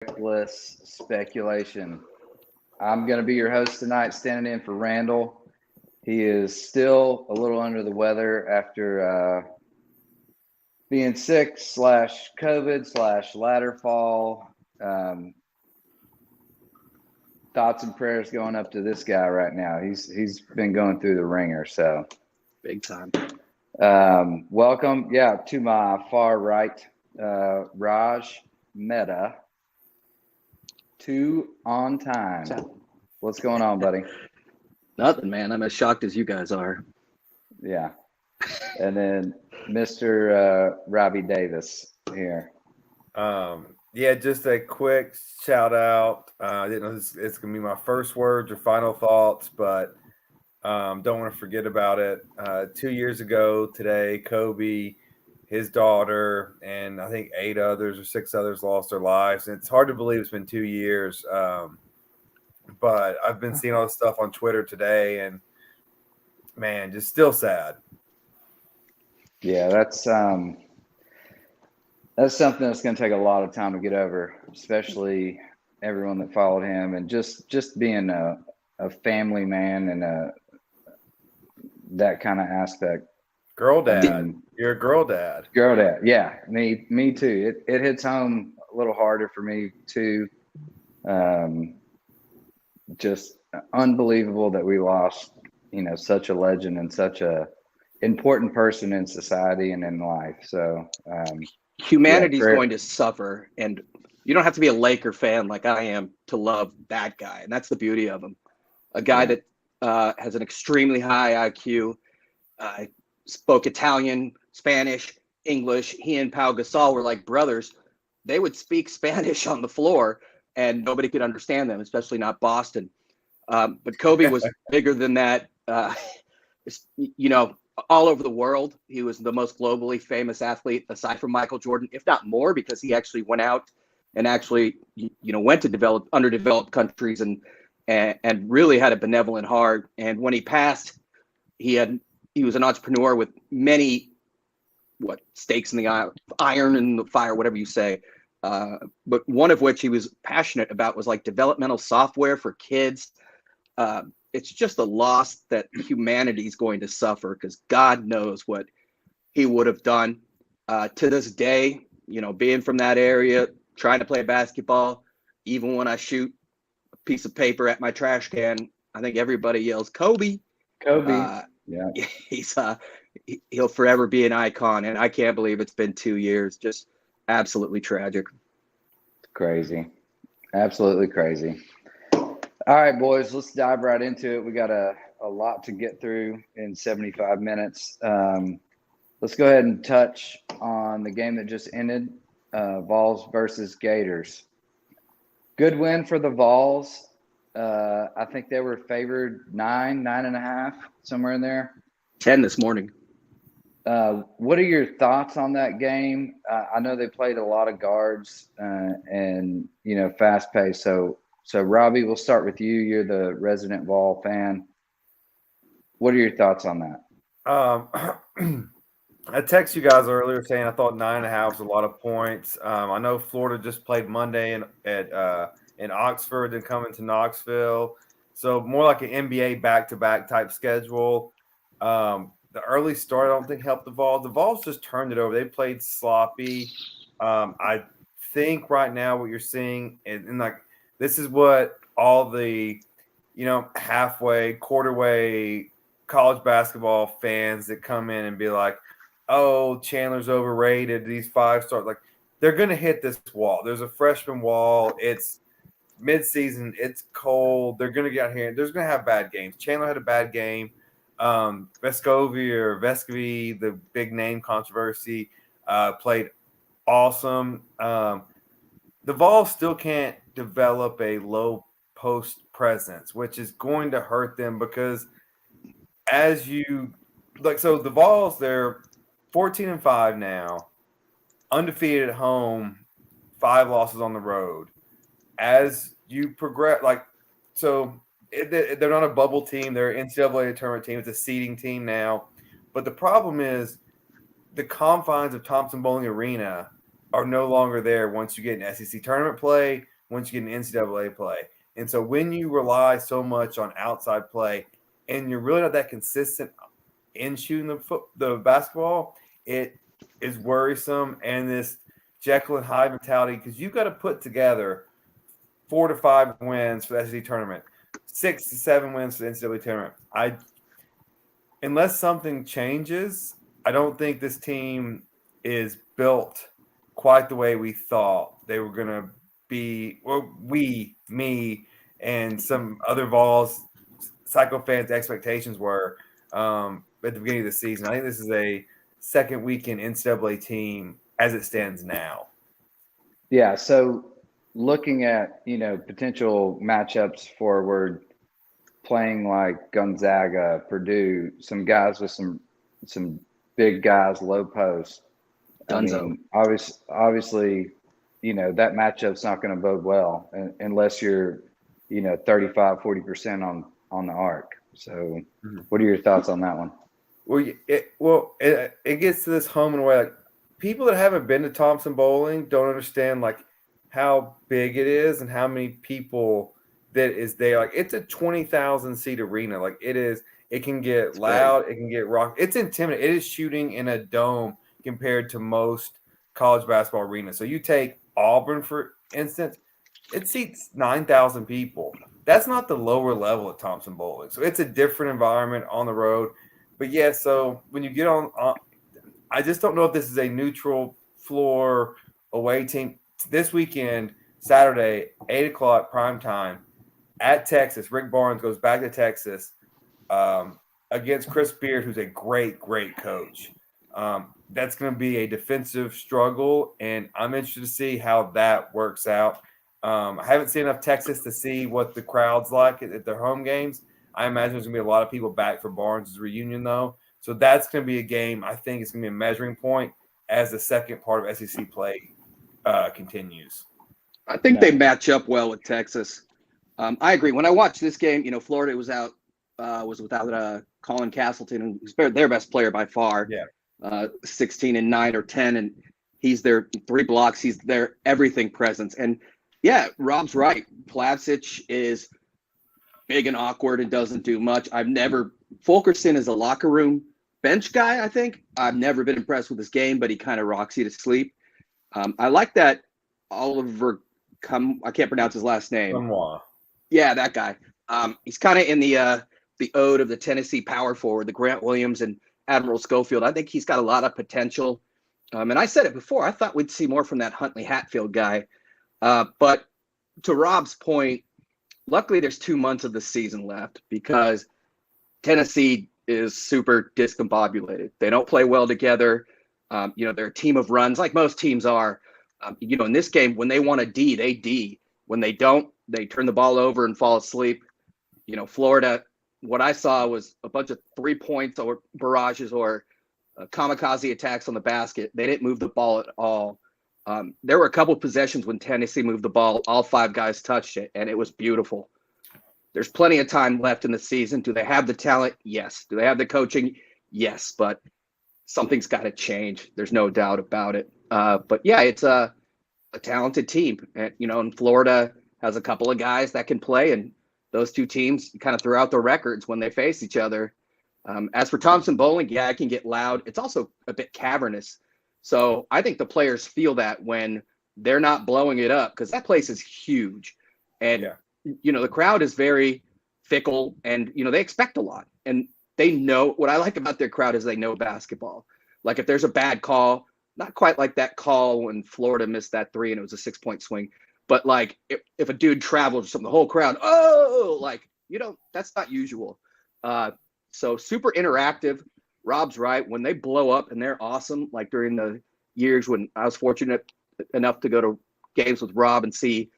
reckless speculation. I'm going to be your host tonight, standing in for Randall. He is still a little under the weather after being sick slash COVID slash ladder fall. Thoughts and prayers going up to this guy right now. He's been going through the ringer. So big time. Welcome, to my far right, Raj Mehta. 2 on time. What's going on, buddy? Nothing, man. I'm as shocked as you guys are. Yeah. And then Mr. Robbie Davis here. Just a quick shout out. I didn't know it's going to be my first words or final thoughts, but don't want to forget about it. 2 years ago today, Kobe, his daughter, and I think 8 others or 6 others lost their lives. And it's hard to believe it's been 2 years. But I've been seeing all this stuff on Twitter today, and man, just still sad. Yeah, that's something that's going to take a lot of time to get over, especially everyone that followed him, and just being a family man and that kind of aspect. Girl dad. You're a girl dad. Girl dad. Yeah, me too. It hits home a little harder for me too. Just unbelievable that we lost, such a legend and such a important person in society and in life. So humanity's going to suffer, and you don't have to be a Laker fan like I am to love that guy, and that's the beauty of him. A guy that has an extremely high IQ, spoke Italian, Spanish, English. He and Pau Gasol were like brothers. They would speak Spanish on the floor, and nobody could understand them, especially not Boston. But Kobe was bigger than that. All over the world, he was the most globally famous athlete aside from Michael Jordan, if not more, because he actually went out and went to underdeveloped countries and really had a benevolent heart. And when he passed, he was an entrepreneur with many stakes in the iron in the fire, whatever you say. But one of which he was passionate about was like developmental software for kids. It's just a loss that humanity is going to suffer, because God knows what he would have done. To this day, being from that area, trying to play basketball, even when I shoot a piece of paper at my trash can, I think everybody yells Kobe. Kobe. He'll forever be an icon, and I can't believe it's been 2 years. Just absolutely tragic. Crazy. Absolutely crazy. All right, boys, let's dive right into it. We got a lot to get through in 75 minutes. Let's go ahead and touch on the game that just ended, Vols versus Gators. Good win for the Vols. I think they were favored 9.5, somewhere in there. 10 this morning. What are your thoughts on that game? I know they played a lot of guards and fast pace. So Robbie, we'll start with you. You're the resident Vol fan. What are your thoughts on that? I texted you guys earlier saying I thought 9.5 was a lot of points. I know Florida just played Monday in Oxford, then coming to Knoxville, so more like an NBA back-to-back type schedule. The early start I don't think helped the Vols. The Vols just turned it over. They played sloppy. I think right now what you're seeing and like. This is what all the, halfway, quarter-way college basketball fans that come in and be like, oh, Chandler's overrated, these 5-stars. Like, they're going to hit this wall. There's a freshman wall. It's midseason. It's cold. They're going to get out here. They're going to have bad games. Chandler had a bad game. Vescovy, the big name controversy, played awesome. The Vols still can't develop a low post presence, which is going to hurt them because the Vols, they're 14-5 now, undefeated at home, 5 losses on the road. As you progress, they're not a bubble team. They're an NCAA tournament team. It's a seeding team now. But the problem is the confines of Thompson Bowling Arena are no longer there once you get in SEC tournament play once you get in NCAA play. And so when you rely so much on outside play and you're really not that consistent in shooting the basketball, it is worrisome. And this Jekyll and Hyde mentality, because you've got to put together 4 to 5 wins for the SEC tournament, 6 to 7 wins for the NCAA tournament. Unless something changes, I don't think this team is built quite the way we thought they were going to be. Well, me, and some other Vols Psycho fans' expectations were at the beginning of the season. I think this is a second weekend NCAA team as it stands now. Yeah. So looking at, potential matchups forward, playing like Gonzaga, Purdue, some guys with some big guys, low post. Dunzo. Obviously, that matchup's not going to bode well unless you're, 35, 40% on the arc. So what are your thoughts on that one? Well, it gets to this home and away. Like, people that haven't been to Thompson Bowling don't understand like how big it is and how many people that is there. Like, it's a 20,000 seat arena. Like, it is. It can get loud. It can get rock. It's intimidating. It is shooting in a dome compared to most college basketball arenas. So you take Auburn, for instance, it seats 9,000 people. That's not the lower level at Thompson Bowling. So it's a different environment on the road. But yeah, so when you get on I just don't know if this is a neutral floor away team. This weekend, Saturday, 8 o'clock prime time at Texas. Rick Barnes goes back to Texas against Chris Beard, who's a great, great coach. That's going to be a defensive struggle, and I'm interested to see how that works out. I haven't seen enough Texas to see what the crowd's like at their home games. I imagine there's going to be a lot of people back for Barnes' reunion, though. So that's going to be a game. I think it's going to be a measuring point as the second part of SEC play continues. I think they match up well with Texas. I agree. When I watched this game, Florida was without Colin Castleton, who's their best player by far. Yeah. 16 and 9 or 10, and he's their 3 blocks. He's their everything presence. And yeah, Rob's right. Plavsic is big and awkward and doesn't do much. Fulkerson is a locker room bench guy, I think. I've never been impressed with his game, but he kind of rocks you to sleep. I like that Oliver I can't pronounce his last name. Cumwa. Yeah, that guy. He's kind of in the ode of the Tennessee power forward, the Grant Williams and Admiral Schofield. I think he's got a lot of potential. And I said it before, I thought we'd see more from that Huntley Hatfield guy. But to Rob's point, luckily there's 2 months of the season left because Tennessee is super discombobulated. They don't play well together. They're a team of runs like most teams are. In this game, when they want to D, they D. When they don't, they turn the ball over and fall asleep. Florida, what I saw was a bunch of 3 points or barrages or kamikaze attacks on the basket. They didn't move the ball at all. There were a couple of possessions when Tennessee moved the ball. All 5 guys touched it, and it was beautiful. There's plenty of time left in the season. Do they have the talent? Yes. Do they have the coaching? Yes. But something's got to change. There's no doubt about it. But yeah, it's a talented team. And Florida has a couple of guys that can play, and those two teams kind of throw out the records when they face each other. As for Thompson Bowling, yeah, it can get loud. It's also a bit cavernous. So I think the players feel that when they're not blowing it up, because that place is huge. And, the crowd is very fickle and, they expect a lot. And they know what I like about their crowd is they know basketball. Like if there's a bad call, not quite like that call when Florida missed that 3 and it was a 6-point swing. But like if a dude travels or something, the whole crowd, that's not usual. So super interactive. Rob's right. When they blow up and they're awesome, like during the years when I was fortunate enough to go to games with Rob and see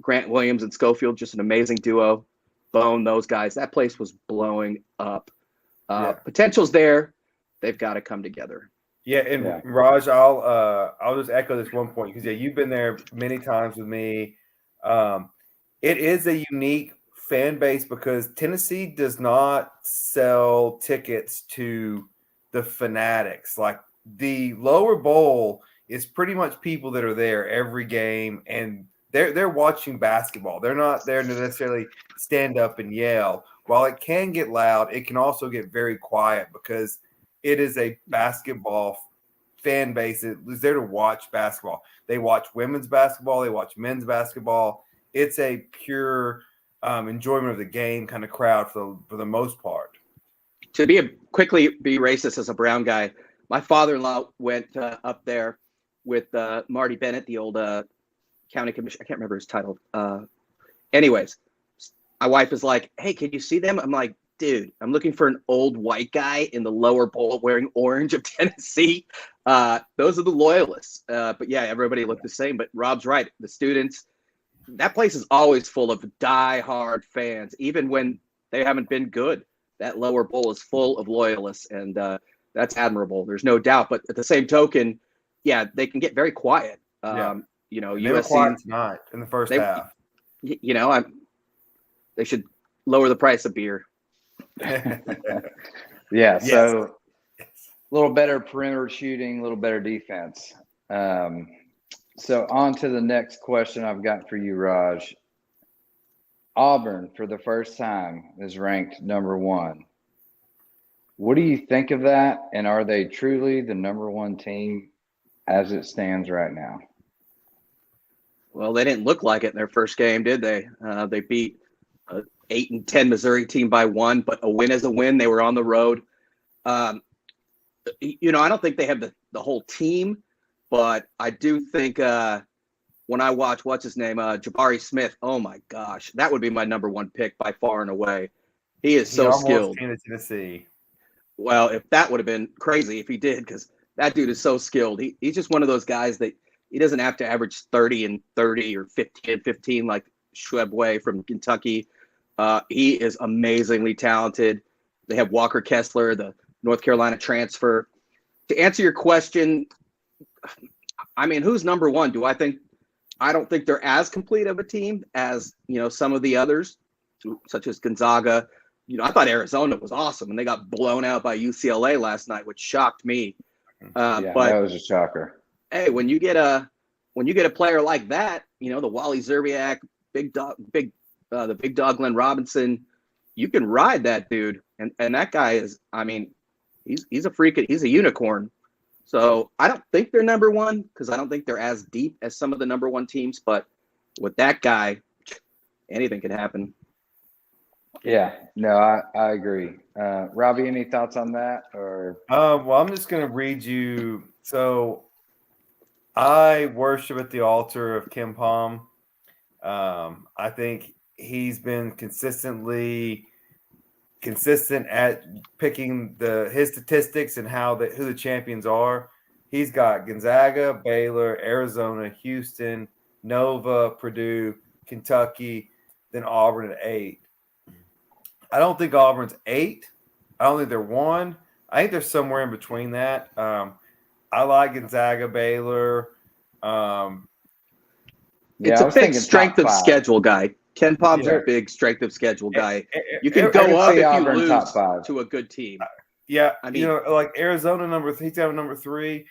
Grant Williams and Schofield, just an amazing duo. Bone, those guys. That place was blowing up. Potential's there. They've got to come together. Yeah, and Raj, I'll just echo this one point because you've been there many times with me. It is a unique fan base because Tennessee does not sell tickets to the fanatics. Like the lower bowl is pretty much people that are there every game, and they're watching basketball. They're not there to necessarily stand up and yell. While it can get loud, it can also get very quiet because it is a basketball fan base that is there to watch basketball. They watch women's basketball. They watch men's basketball. It's a pure enjoyment of the game kind of crowd for the most part. To quickly be racist as a brown guy, my father-in-law went up there with Marty Bennett, the old county commissioner. I can't remember his title. Anyways, my wife is like, "Hey, can you see them?" I'm like, "Dude, I'm looking for an old white guy in the lower bowl wearing orange of Tennessee." Those are the loyalists. But yeah, everybody looked the same. But Rob's right. The students, that place is always full of die-hard fans, even when they haven't been good. That lower bowl is full of loyalists, and that's admirable. There's no doubt. But at the same token, yeah, they can get very quiet. You know, they were quiet tonight in the first half. You know, they should lower the price of beer. Yeah, so a little better perimeter shooting, a little better defense. So on to the next question I've got for you, Raj. Auburn, for the first time, is ranked number 1. What do you think of that, and are they truly the number 1 team as it stands right now? Well, they didn't look like it in their first game, did they? They beat 8-10 Missouri team by 1, but a win is a win. They were on the road. You know, I don't think they have the whole team, but I do think when I watch, what's his name, Jabari Smith, oh my gosh, that would be my number 1 pick by far and away. He is so skilled. Came to Tennessee. Well, if that would have been crazy if he did, because that dude is so skilled. He's just one of those guys that he doesn't have to average 30 and 30 or 50 and 15 like Schwebway from Kentucky. He is amazingly talented. They have Walker Kessler, the North Carolina transfer. To answer your question, I mean, who's number 1? I don't think they're as complete of a team as, you know, some of the others, such as Gonzaga. You know, I thought Arizona was awesome, and they got blown out by UCLA last night, which shocked me. But that was a shocker. Hey, when you get a player like that, you know, the Wally Zerbiak, the big dog Glenn Robinson, you can ride that dude. And that guy is, I mean, he's a freak. He's a unicorn. So I don't think they're number 1 because I don't think they're as deep as some of the number 1 teams. But with that guy, anything can happen. Yeah, no, I agree. Robbie, any thoughts on that? Or well, I'm just going to read you. So I worship at the altar of Ken Palm. I think he's been consistent at picking his statistics and who the champions are. He's got Gonzaga, Baylor, Arizona, Houston, Nova, Purdue, Kentucky, then Auburn at 8. I don't think Auburn's 8. I don't think they're 1. I think they're somewhere in between that. I like Gonzaga, Baylor. It's a big strength of schedule guy. Ken Palm's a big strength of schedule guy. You can go up if you lose to a good team. Yeah, I mean, you know, like Arizona he's number 3.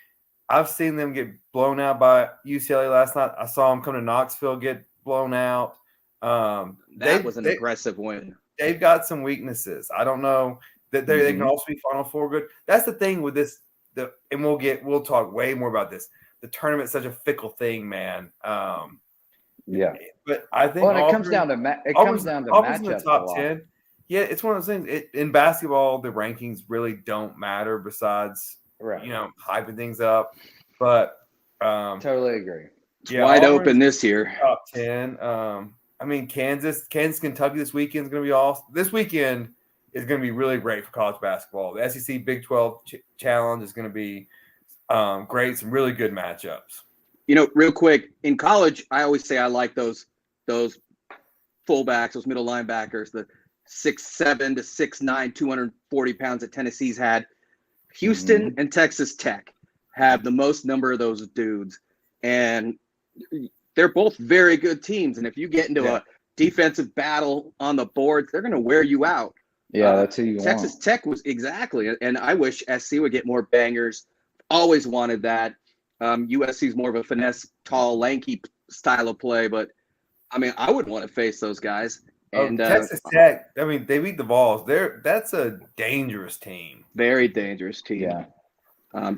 I've seen them get blown out by UCLA last night. I saw them come to Knoxville get blown out. That was an aggressive win. They've got some weaknesses. I don't know that they can also be Final Four good. That's the thing with this. And we'll talk way more about this. The tournament's such a fickle thing, man. Yeah, but I think it comes down to matchups. In the top 10. Yeah, it's one of those things. In basketball, the rankings really don't matter besides you know, hyping things up. But totally agree. It's wide open this year. Top 10. I mean, Kansas, Kentucky this weekend is going to be awesome. This weekend is going to be really great for college basketball. The SEC Big 12 Challenge is going to be great. Some really good matchups. You know, real quick, in college, I always say I like those fullbacks, those middle linebackers, the 6'7" to 6'9", 240 pounds that Tennessee's had. Houston and Texas Tech have the most number of those dudes. And they're both very good teams. And if you get into a defensive battle on the board, they're going to wear you out. Yeah, that's who you Texas want. Tech was exactly. And I wish SC would get more bangers. Always wanted that. USC is more of a finesse, tall, lanky style of play, but I mean, I wouldn't want to face those guys. And Texas Tech, I mean, they beat the Vols. That's a dangerous team. Very dangerous team. Yeah.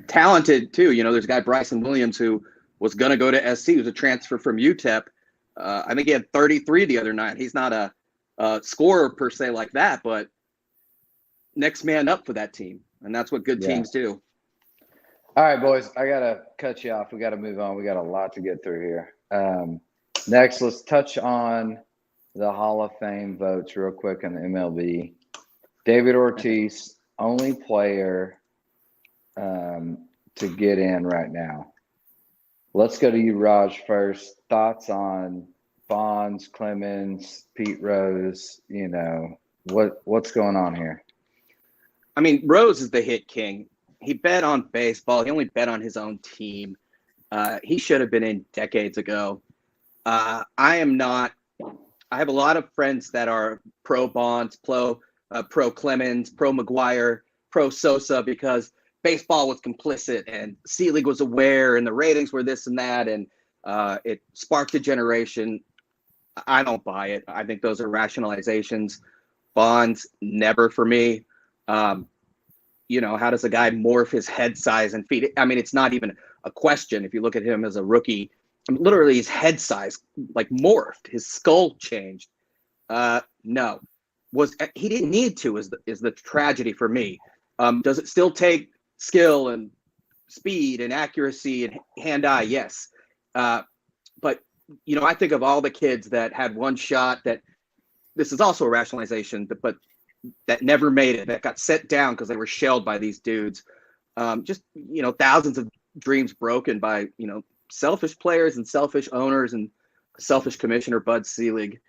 Talented too. You know, there's a guy Bryson Williams who was going to go to SC. He was a transfer from UTEP. I think he had 33 the other night. He's not a scorer per se like that, but next man up for that team, and that's what good teams do. All right, boys, I gotta cut you off. We got to move on. We got a lot to get through here. Next, let's touch on the Hall of Fame votes real quick on the MLB. David Ortiz, only player to get in right now. Let's go to you, Raj, first. Thoughts on Bonds, Clemens, Pete Rose? You know, what's going on here? I mean, Rose is the hit king. He bet on baseball. He only bet on his own team. He should have been in decades ago. I am not. I have a lot of friends that are pro Bonds, pro Clemens, pro McGuire, pro Sosa, because baseball was complicit and Selig was aware and the ratings were this and that, and it sparked a generation. I don't buy it. I think those are rationalizations. Bonds, never for me. You know, how does a guy morph his head size and feet? I mean, it's not even a question. If you look at him as a rookie, I mean, literally his head size like morphed, his skull changed. No, he didn't need to is the tragedy for me. Does it still take skill and speed and accuracy and hand-eye? Yes. But, you know, I think of all the kids that had one shot that this is also a rationalization, but that never made it, that got set down because they were shelled by these dudes. Just, you know, thousands of dreams broken by, you know, selfish players and selfish owners and selfish commissioner Bud Selig.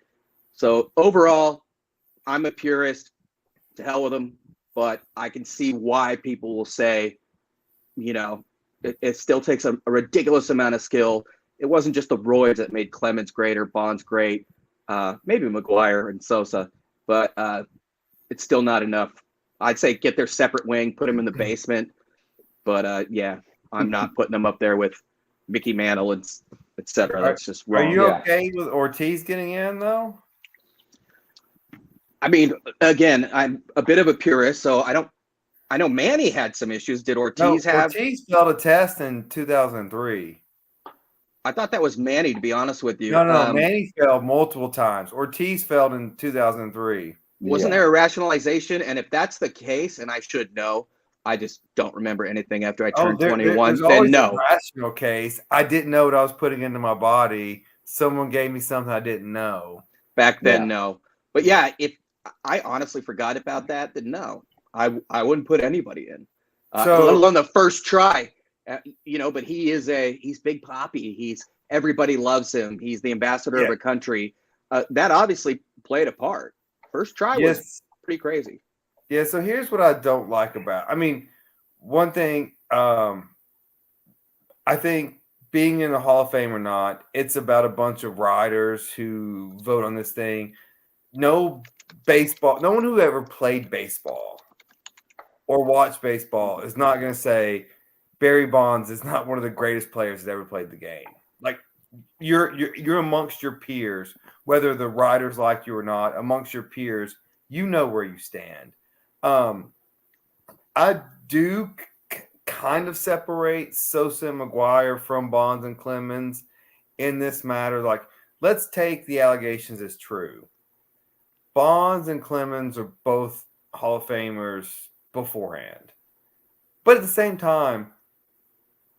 So overall, I'm a purist. To hell with them. But I can see why people will say, you know, it still takes a ridiculous amount of skill. It wasn't just the roids that made Clemens great or Bonds great. Maybe McGuire and Sosa, but it's still not enough. I'd say get their separate wing, put them in the basement. But yeah, I'm not putting them up there with Mickey Mantle and et cetera. That's just wrong. Are you okay with Ortiz getting in though? I mean, again, I'm a bit of a purist, so I know Manny had some issues. Did Ortiz have? Ortiz failed a test in 2003. I thought that was Manny, to be honest with you. No, Manny failed multiple times. Ortiz failed in 2003. Wasn't there a rationalization? And if that's the case, and I should know, I just don't remember anything after I turned 21. There's always then no. a rational case. I didn't know what I was putting into my body. Someone gave me something I didn't know. Back then, no. But yeah, if I honestly forgot about that, then no. I wouldn't put anybody in. Let alone the first try. You know, but he's Big Papi. Everybody loves him. He's the ambassador of a country. That obviously played a part. First try was pretty crazy. Yeah, so here's what I don't like about. I mean, one thing, I think being in the Hall of Fame or not, it's about a bunch of writers who vote on this thing. No one who ever played baseball or watched baseball is not going to say Barry Bonds is not one of the greatest players that ever played the game. Like you're amongst your peers, whether the writers like you or not, amongst your peers, you know where you stand. I do kind of separate Sosa and McGuire from Bonds and Clemens in this matter. Like, let's take the allegations as true. Bonds and Clemens are both Hall of Famers beforehand. But at the same time,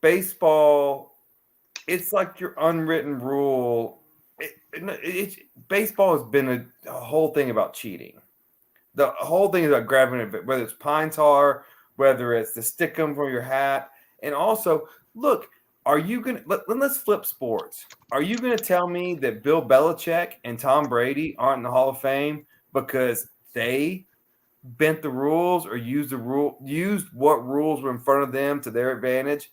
baseball, it's like your unwritten rule. Baseball has been a whole thing about cheating. The whole thing is about grabbing it, whether it's pine tar, whether it's the stickum from your hat. And also, look, are you going to – let's flip sports. Are you going to tell me that Bill Belichick and Tom Brady aren't in the Hall of Fame because they bent the rules or used what rules were in front of them to their advantage?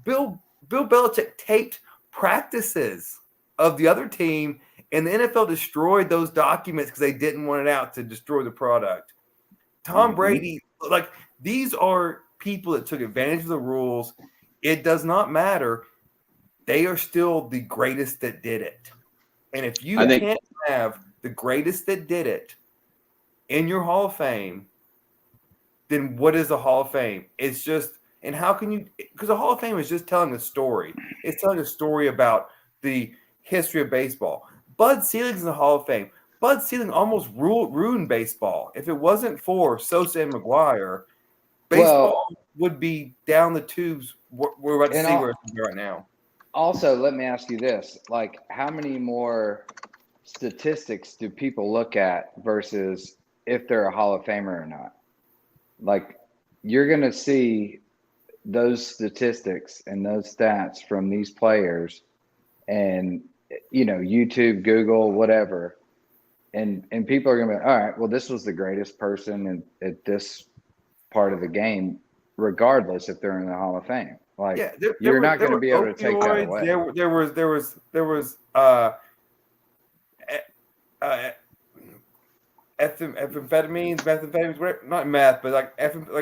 Bill Belichick taped practices of the other team, and the NFL destroyed those documents because they didn't want it out to destroy the product. Tom Brady, like, these are people that took advantage of the rules. It does not matter. they are still the greatest that did it. And if you can't have the greatest that did it in your Hall of Fame, then what is a Hall of Fame? It's just, and how can you, because a Hall of Fame is just telling a story. It's telling a story about the history of baseball. Bud Selig's in the Hall of Fame. Bud Selig almost ruined baseball. If it wasn't for Sosa and McGuire, baseball would be down the tubes. We're about to see where it's right now. Also, let me ask you this. Like, how many more statistics do people look at versus if they're a Hall of Famer or not? Like, you're going to see those statistics and those stats from these players and, YouTube, Google, whatever. And people are going to be, all right, well, this was the greatest person at this part of the game, regardless if they're in the Hall of Fame. Like, you're not going to be able to take that away. There was methamphetamines, not meth, but like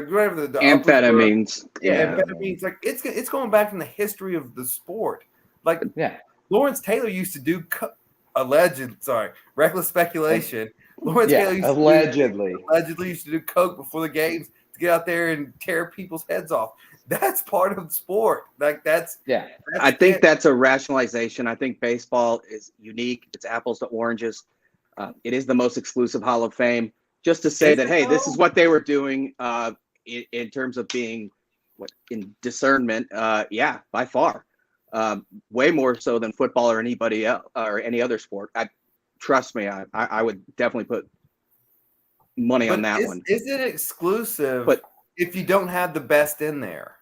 whatever the amphetamines. Amphetamines. Like it's going back in the history of the sport. Like Lawrence Taylor used to do reckless speculation. Lawrence Taylor allegedly used to do coke before the games to get out there and tear people's heads off. That's part of the sport. Like I think that's a rationalization. I think baseball is unique. It's apples to oranges. It is the most exclusive Hall of Fame. Just to say that, hey, this is what they were doing in terms of being in discernment. By far, way more so than football or anybody else or any other sport. Trust me, I would definitely put money on that one. Is it exclusive? But if you don't have the best in there,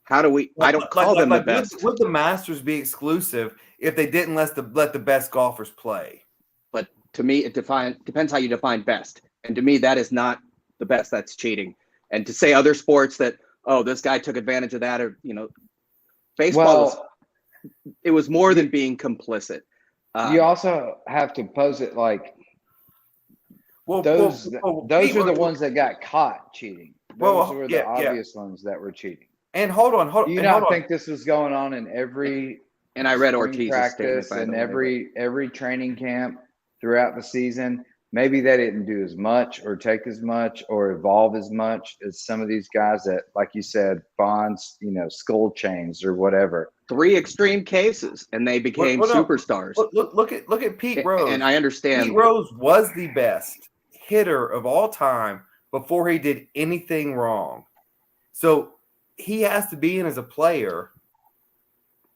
how do we? I don't call them the best. Would the Masters be exclusive if they didn't let the best golfers play? But to me, it depends how you define best. And to me, that is not the best. That's cheating. And to say other sports that, this guy took advantage of that, or baseball it was more than being complicit. You also have to pose it like. Those are the ones that got caught cheating. Those were the obvious ones that were cheating. And hold on. Do you not think this was going on in every and I read Ortiz's practice and every training camp throughout the season? Maybe they didn't do as much or take as much or evolve as much as some of these guys that, like you said, Bonds, skull chains or whatever. 3 extreme cases, and they became superstars. Look at Pete Rose. And I understand. Pete Rose was the best hitter of all time before he did anything wrong. So he has to be in as a player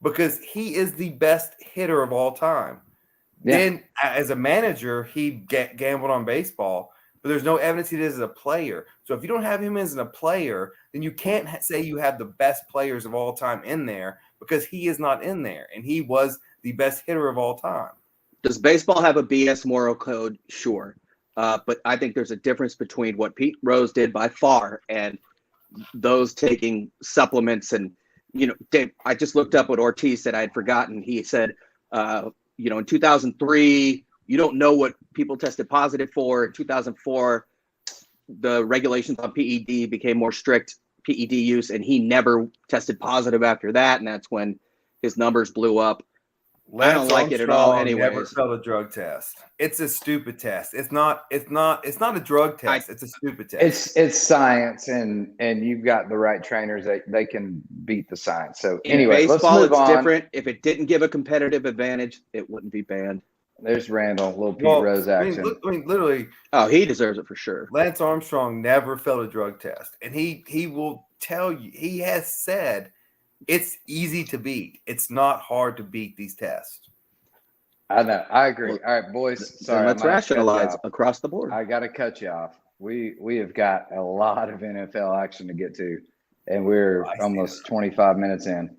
because he is the best hitter of all time. Yeah. Then as a manager, he gambled on baseball, but there's no evidence he did as a player. So if you don't have him as a player, then you can't say you have the best players of all time in there because he is not in there, and he was the best hitter of all time. Does baseball have a BS moral code? Sure. But I think there's a difference between what Pete Rose did by far and those taking supplements. And, Dave, I just looked up what Ortiz said. I had forgotten. He said, in 2003, you don't know what people tested positive for. In 2004, the regulations on PED became more strict, PED use, and he never tested positive after that. And that's when his numbers blew up. I don't like it at all. Anyways, never failed a drug test. It's a stupid test. It's not a drug test. It's a stupid test. It's science, and you've got the right trainers that they can beat the science. So anyway, baseball, let's move on. Different. If it didn't give a competitive advantage, it wouldn't be banned. There's Randall, little Pete Rose action. Literally. Oh, he deserves it for sure. Lance Armstrong never failed a drug test, and he will tell you. He has said. It's easy to beat. It's not hard to beat these tests. I know. I agree. All right, boys. Sorry, let's rationalize across the board. I got to cut you off. We have got a lot of NFL action to get to, and we're almost 25 minutes in.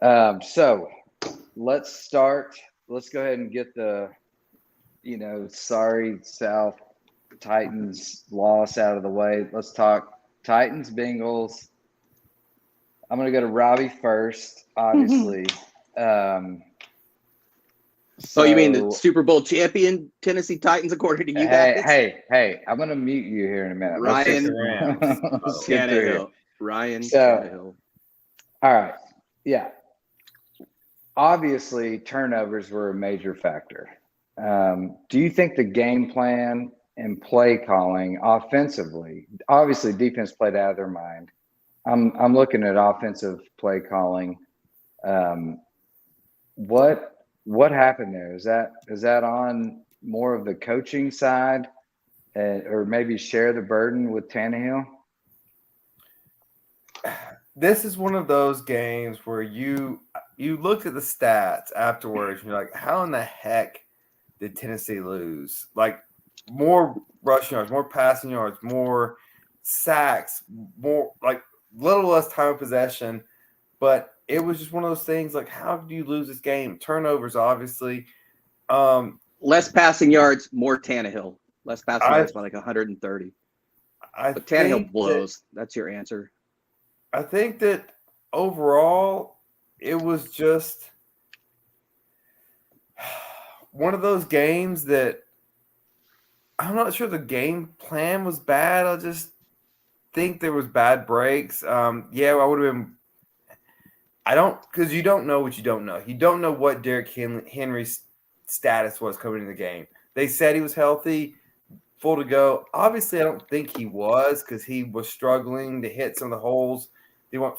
So let's start. Let's go ahead and get the, sorry South Titans loss out of the way. Let's talk Titans, Bengals. I'm going to go to Robbie first, obviously. So you mean the Super Bowl champion Tennessee Titans, according to you guys? Hey, I'm going to mute you here in a minute. Ryan Tannehill. All right. Yeah. obviously turnovers were a major factor. Do you think the game plan and play calling offensively, obviously defense played out of their mind. I'm looking at offensive play calling. What happened there? Is that on more of the coaching side, or maybe share the burden with Tannehill? This is one of those games where you look at the stats afterwards and you're like, how in the heck did Tennessee lose? Like, more rushing yards, more passing yards, more sacks, more like little less time of possession. But it was just one of those things like, how do you lose this game? Turnovers, obviously. Less passing yards, more Tannehill. Less passing yards by like 130. But Tannehill blows. That's your answer. I think that overall, it was just one of those games that I'm not sure the game plan was bad. I just think there was bad breaks. Yeah, I would have been. Because you don't know what you don't know. You don't know what Derrick Henry's status was coming into the game. They said he was healthy, full to go. Obviously, I don't think he was because he was struggling to hit some of the holes.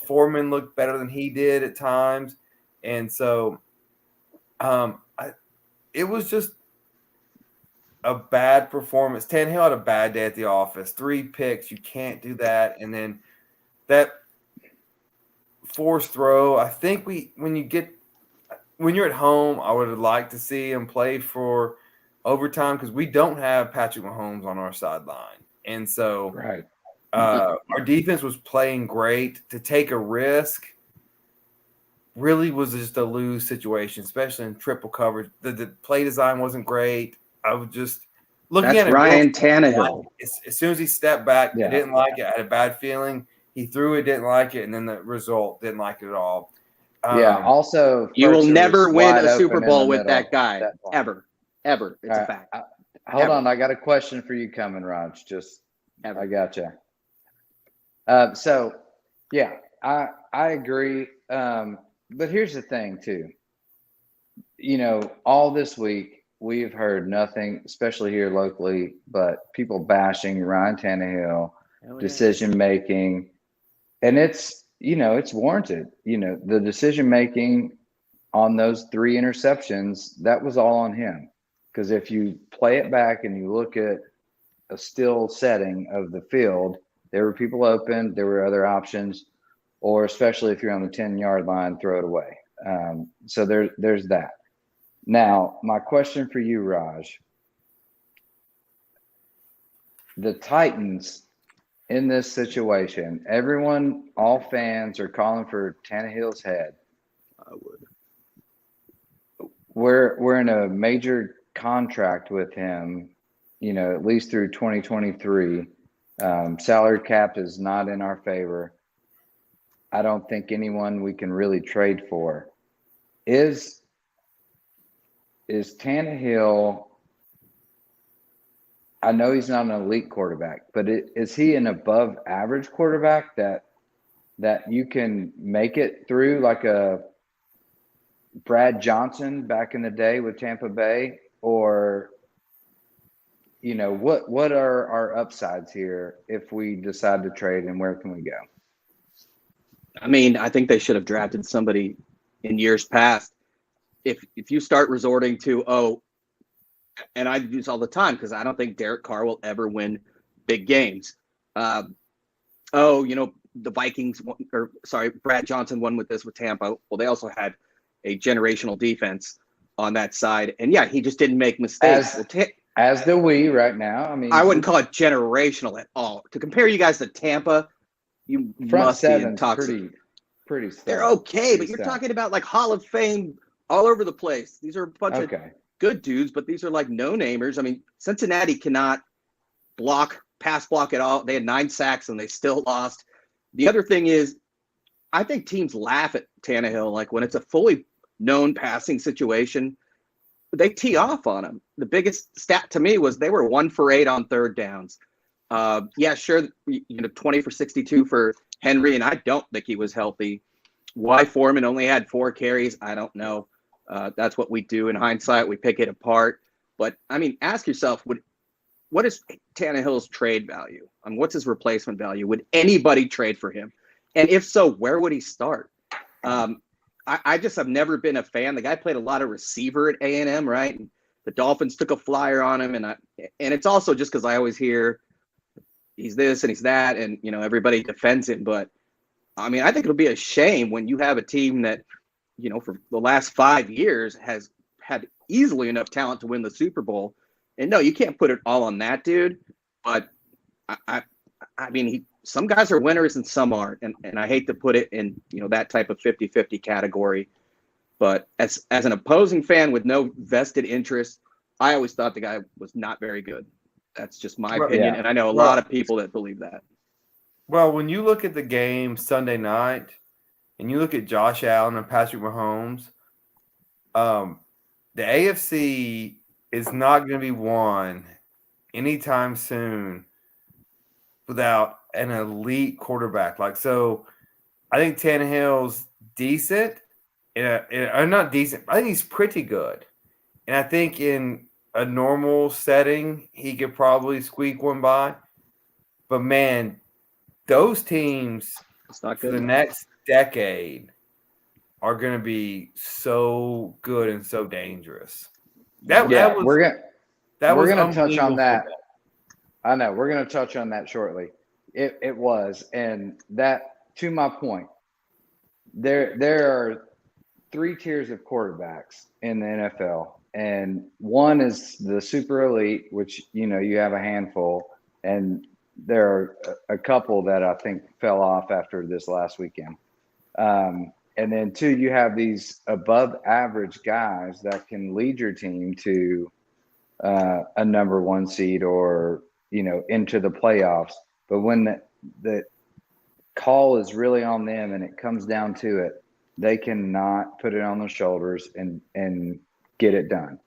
Foreman looked better than he did at times. And so it was just a bad performance. Tannehill had a bad day at the office. 3 picks. You can't do that. And then that forced throw, I think when you're at home, I would have liked to see him play for overtime because we don't have Patrick Mahomes on our sideline. And so right. Our defense was playing great. To take a risk really was just a lose situation, especially in triple coverage. The play design wasn't great. I was just looking at it. Ryan Tannehill. As soon as he stepped back, Yeah. I didn't like it. I had a bad feeling. He threw it, didn't like it, and then the result didn't like it at all. Also, you will never win a Super Bowl with that guy, ever. It's a fact. Hold on, I got a question for you coming, Raj. I got you. So, yeah, I agree. But here's the thing, too. All this week we've heard nothing, especially here locally, but people bashing Ryan Tannehill, decision making, and it's warranted. The decision making on those 3 interceptions, that was all on him. Because if you play it back and you look at a still setting of the field, there were people open, there were other options, or especially if you're on the 10-yard line, throw it away. So there's that. Now, my question for you, Raj. The Titans in this situation, all fans are calling for Tannehill's head. I would. We're in a major contract with him, at least through 2023. Salary cap is not in our favor. I don't think anyone we can really trade for. Is Tannehill, I know he's not an elite quarterback, but is he an above average quarterback that you can make it through like a Brad Johnson back in the day with Tampa Bay? Or what are our upsides here if we decide to trade, and where can we go? I mean, I think they should have drafted somebody in years past. If you start resorting to, and I do this all the time because I don't think Derek Carr will ever win big games. The Vikings, Brad Johnson won with Tampa. Well, they also had a generational defense on that side. And yeah, he just didn't make mistakes. As do we right now. I mean, I wouldn't call it generational at all. To compare you guys to Tampa, you must be intoxicated. Pretty They're okay, but you're talking about like Hall of Fame all over the place. These are a bunch of good dudes, but these are like no-namers. I mean, Cincinnati cannot pass block at all. They had 9 sacks and they still lost. The other thing is, I think teams laugh at Tannehill. Like when it's a fully known passing situation, they tee off on him. The biggest stat to me was they were 1 for 8 on 3rd downs. Yeah, sure, 20 for 62 for Henry, and I don't think he was healthy. Why Foreman only had 4 carries, I don't know. That's what we do in hindsight. We pick it apart. But, I mean, ask yourself, what is Tannehill's trade value? What's his replacement value? Would anybody trade for him? And if so, where would he start? I just have never been a fan. The guy played a lot of receiver at A&M, right? And the Dolphins took a flyer on him. And it's also just because I always hear he's this and he's that, and, everybody defends him. But, I mean, I think it'll be a shame when you have a team that, for the last 5 years has had easily enough talent to win the Super Bowl. And no, you can't put it all on that dude. But I mean, some guys are winners and some aren't. And I hate to put it in, that type of 50-50 category. But as an opposing fan with no vested interest, I always thought the guy was not very good. That's just my opinion. Yeah. And I know a lot of people that believe that. Well, when you look at the game Sunday night and you look at Josh Allen and Patrick Mahomes, the AFC is not going to be won anytime soon without an elite quarterback. So I think Tannehill's decent. Not decent. I think he's pretty good. And I think in a normal setting, he could probably squeak one by. But, man, those teams for the next decade are going to be so good and so dangerous. We're going to touch on that. I know. We're going to touch on that shortly. It was. And that, to my point, there are 3 tiers of quarterbacks in the NFL. And one is the super elite, which, you have a handful. And there are a couple that I think fell off after this last weekend. And then 2, you have these above average guys that can lead your team to a number 1 seed or, into the playoffs. But when the call is really on them and it comes down to it, they cannot put it on their shoulders and get it done.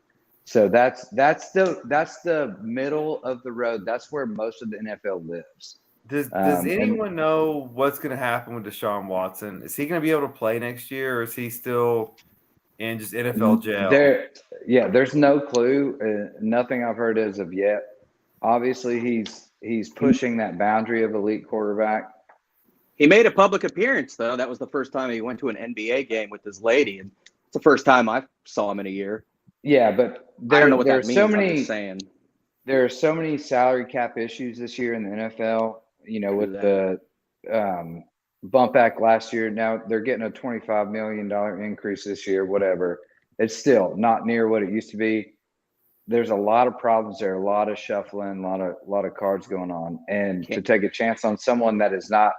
So that's the middle of the road. That's where most of the NFL lives. Does anyone know what's going to happen with Deshaun Watson? Is he going to be able to play next year, or is he still in just NFL jail? There's no clue. Nothing I've heard as of yet. Obviously, he's pushing that boundary of elite quarterback. He made a public appearance, though. That was the first time he went to an NBA game with his lady, and it's the first time I saw him in a year. Yeah, but I don't know what that means. I'm just saying. There are so many salary cap issues this year in the NFL. With the bump back last year, now they're getting a $25 million increase this year, whatever. It's still not near what it used to be. There's a lot of problems there, a lot of shuffling, a lot of cards going on. And to take a chance on someone that is not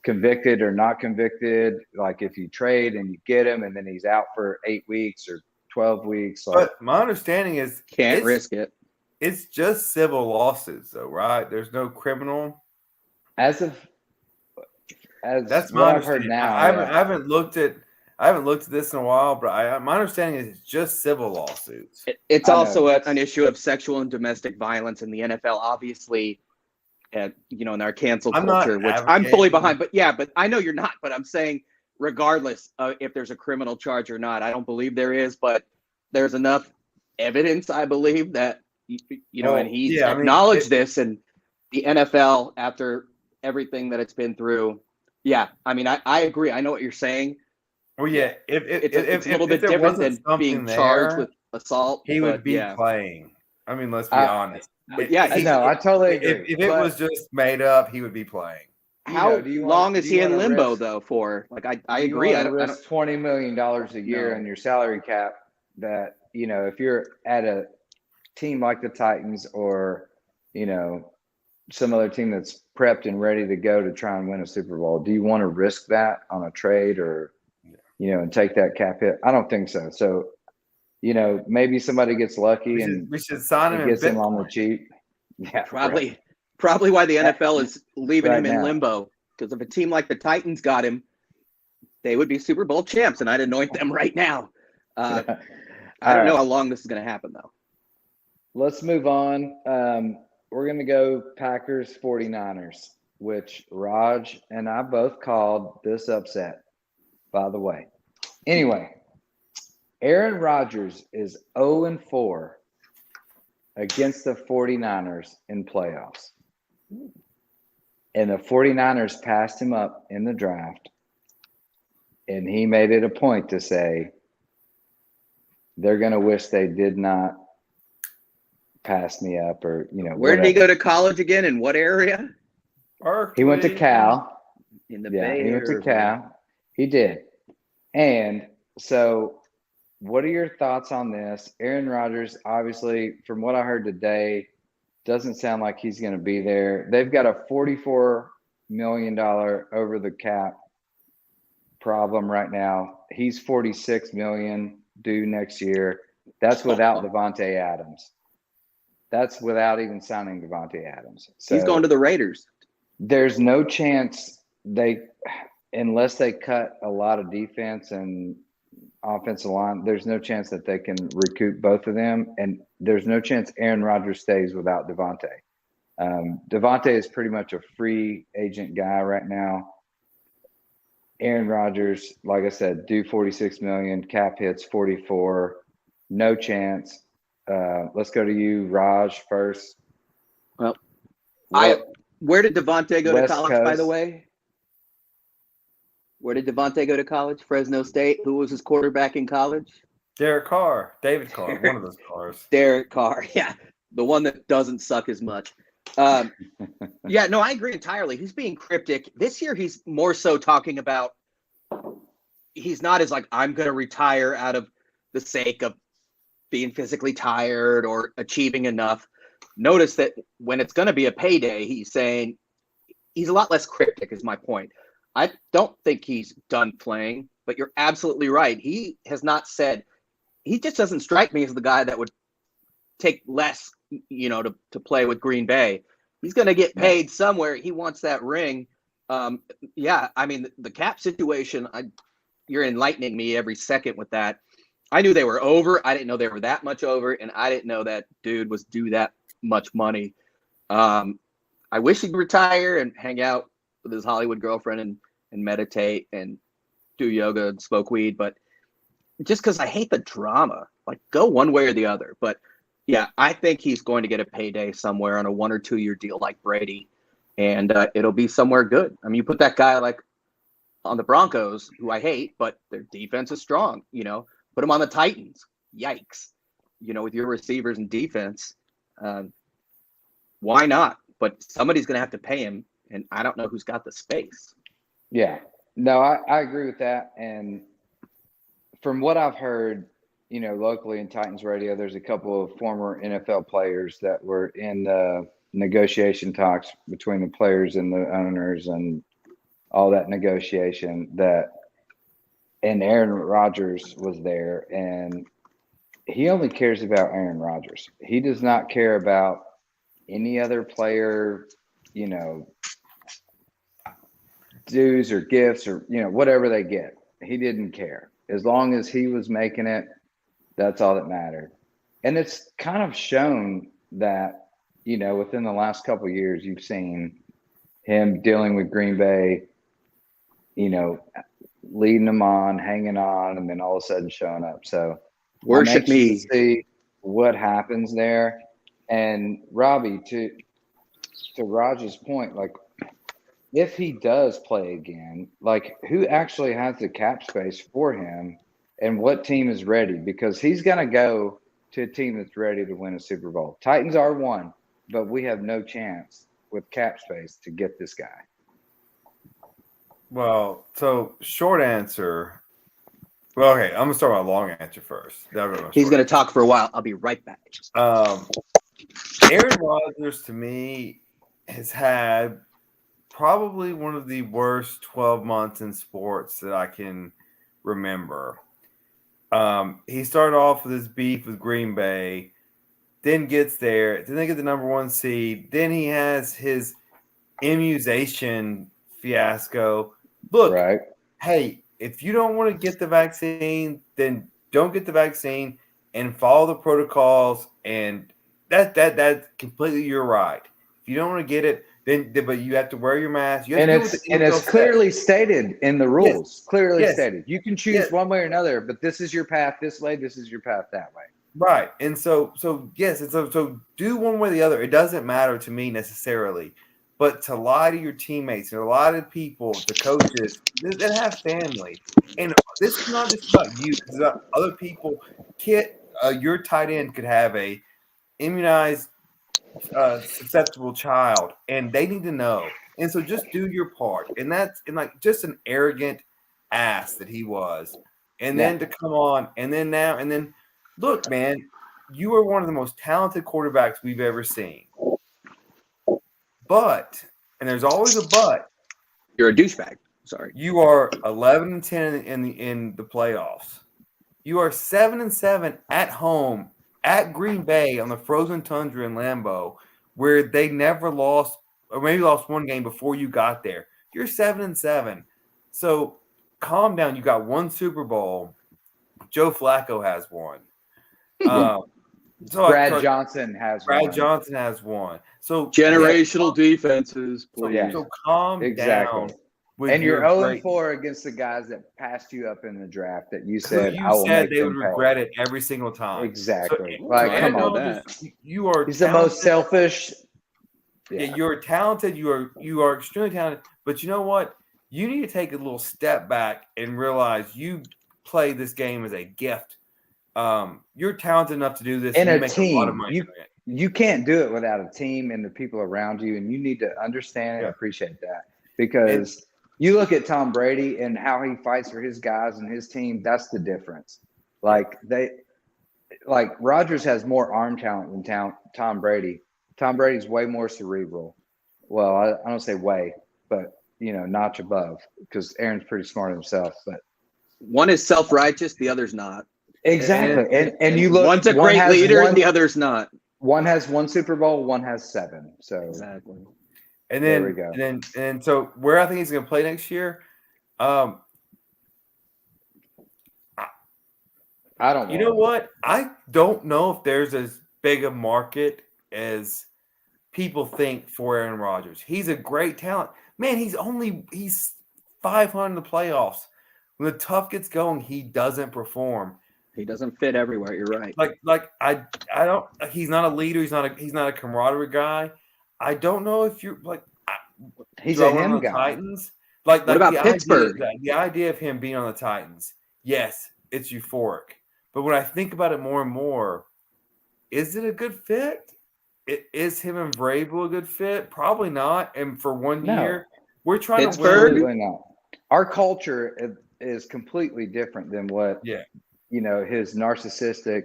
convicted or not convicted, like if you trade and you get him and then he's out for 8 weeks or 12 weeks. But my understanding is can't risk it. It's just civil lawsuits, though, right? There's no criminal. As that's my understanding. Now, I haven't looked at this in a while, but my understanding is it's just civil lawsuits. It's also an issue of sexual and domestic violence in the NFL, obviously. In our cancel culture, which I'm fully behind. But I know you're not. But I'm saying, regardless of if there's a criminal charge or not, I don't believe there is. But there's enough evidence, I believe, that and he's acknowledged this, and the NFL, after everything that it's been through, I agree. I know what you're saying. Well, yeah, it's a little bit different than being charged with assault. He would be playing. I mean, let's be honest. But I totally agree. If it was just made up, he would be playing. How long is he in limbo though? For I agree. I don't risk $20 million a year on your salary cap. That if you're at a team like the Titans or some other team that's prepped and ready to go to try and win a Super Bowl, do you want to risk that on a trade or and take that cap hit? I don't think so. So. Maybe somebody gets lucky we should sign him. Gets him on the cheap. Yeah, probably why the NFL is leaving him in limbo. Because if a team like the Titans got him, they would be Super Bowl champs, and I'd anoint them right now. I don't know how long this is going to happen, though. Let's move on. We're going to go Packers 49ers, which Raj and I both called this upset. by the way. Anyway, Aaron Rodgers is 0-4 against the 49ers in playoffs. And the 49ers passed him up in the draft. And he made it a point to say they're going to wish they did not pass me up, or, Where did he go to college again? In what area? He went to Cal. In the Yeah, Bay he went to Area. Cal. He did. And so what are your thoughts on this? Aaron Rodgers, obviously, from what I heard today, doesn't sound like he's going to be there. They've got a $44 million over the cap problem right now. He's $46 million due next year. That's without Devontae Adams. That's without even signing Devontae Adams. So He's going to the Raiders. there's no chance unless they cut a lot of defense and offensive line, there's no chance that they can recoup both of them. And there's no chance Aaron Rodgers stays without Devontae. Devontae is pretty much a free agent guy right now. Aaron Rodgers, like I said, due $46 million, cap hits 44, no chance. Let's go to you, Raj, first. Well, where did Devontae go to college, by the way? Where did Devontae go to college? Fresno State. Who was his quarterback in college? Derek Carr, David Carr, one of those cars. Derek Carr, yeah, the one that doesn't suck as much. Yeah, no, I agree entirely. He's being cryptic. This year, he's more so talking about he's not as like, I'm going to retire out of the sake of being physically tired or achieving enough. Notice that when it's going to be a payday, he's saying he's a lot less cryptic, is my point. I don't think he's done playing, but you're absolutely right. He has not said, he just doesn't strike me as the guy that would take less, to play with Green Bay. He's going to get paid somewhere. He wants that ring. Yeah, I mean, the cap situation, you're enlightening me every second with that. I knew they were over. I didn't know they were that much over, and I didn't know that dude was due that much money. I wish he'd retire and hang out with his Hollywood girlfriend and meditate and do yoga and smoke weed, but just because I hate the drama, like go one way or the other. But yeah, I think he's going to get a payday somewhere on a 1 or 2 year deal like Brady, and it'll be somewhere good. I mean, you put that guy like on the Broncos, who I hate, but their defense is strong. Put him on the Titans. Yikes! With your receivers and defense, why not? But somebody's going to have to pay him, and I don't know who's got the space. Yeah, no, I agree with that. And from what I've heard, locally in Titans radio, there's a couple of former NFL players that were in the negotiation talks between the players and the owners and all that negotiation and Aaron Rodgers was there, and he only cares about Aaron Rodgers. He does not care about any other player, dues or gifts or, whatever they get. He didn't care. As long as he was making it, that's all that mattered. And it's kind of shown that, within the last couple of years, you've seen him dealing with Green Bay, leading them on, hanging on, and then all of a sudden showing up. So Worship me. To see what happens there. And Robbie, to Raj's point, like, if he does play again, like, who actually has the cap space for him and what team is ready? Because he's going to go to a team that's ready to win a Super Bowl. Titans are one, but we have no chance with cap space to get this guy. Well, so short answer. Well, okay, I'm going to start with a long answer first. He's going to talk for a while. I'll be right back. Aaron Rodgers, to me, has had probably one of the worst 12 months in sports that I can remember. He started off with his beef with Green Bay, then gets there, then they get the number 1 seed, then he has his immunization fiasco. Look, right. Hey, if you don't want to get the vaccine, then don't get the vaccine and follow the protocols, and that's completely your right. If you don't want to get it, but you have to wear your mask. You have And to do what the it's NFL says. clearly stated in the rules. Clearly Yes. stated. You can choose one way or another, but this is your path this way. This is your path that way. Right. And so yes, and so do one way or the other. It doesn't matter to me necessarily. But to lie to your teammates and a lot of people, the coaches that have family, and this is not just about you, because other people, your tight end could have a immunized, susceptible child, and they need to know. And so just do your part. And that's like just an arrogant ass that he was. And then to come on, and then look, man, you are one of the most talented quarterbacks we've ever seen. But, and there's always a but, You're a douchebag. Sorry. you are 11-10 in the playoffs. You are 7-7 at home at Green Bay on the frozen tundra in Lambeau, where they never lost, or maybe lost one game before you got there. You're 7-7. So calm down. You got one Super Bowl. Joe Flacco has one. Brad Johnson has one. So generational defenses, please. So calm down. And you're 0-4 against the guys that passed you up in the draft that you said they would regret it every single time. Exactly. So, come on. He's the most selfish. Yeah, you're talented. You are extremely talented. But you know what? You need to take a little step back and realize you play this game as a gift. You're talented enough to do this in a make team. A lot of money you can't do it without a team and the people around you, and you need to understand and appreciate that, because you look at Tom Brady and how he fights for his guys and his team. That's the difference. Like Rodgers has more arm talent than Tom Brady. Tom Brady's way more cerebral. Well, I don't say way, but notch above, because Aaron's pretty smart himself. But one is self-righteous, the other's not. Exactly. And you look, one's a great leader, the other's not. One has one Super Bowl, one has 7. So exactly. And then there we go. And so where I think he's going to play next year, I don't know. You know what? I don't know if there's as big a market as people think for Aaron Rodgers. He's a great talent. Man, he's 500 in the playoffs. When the tough gets going, he doesn't perform. He doesn't fit everywhere. You're right. I don't. He's not a leader. He's not a camaraderie guy. I don't know if you're he's a him guy. Titans. What about Pittsburgh? The idea of him being on the Titans, yes, it's euphoric. But when I think about it more and more, is it a good fit? Is him and Vrabel a good fit? Probably not. And for 1 year, we're trying Pittsburgh? to win. Our culture is completely different than what his narcissistic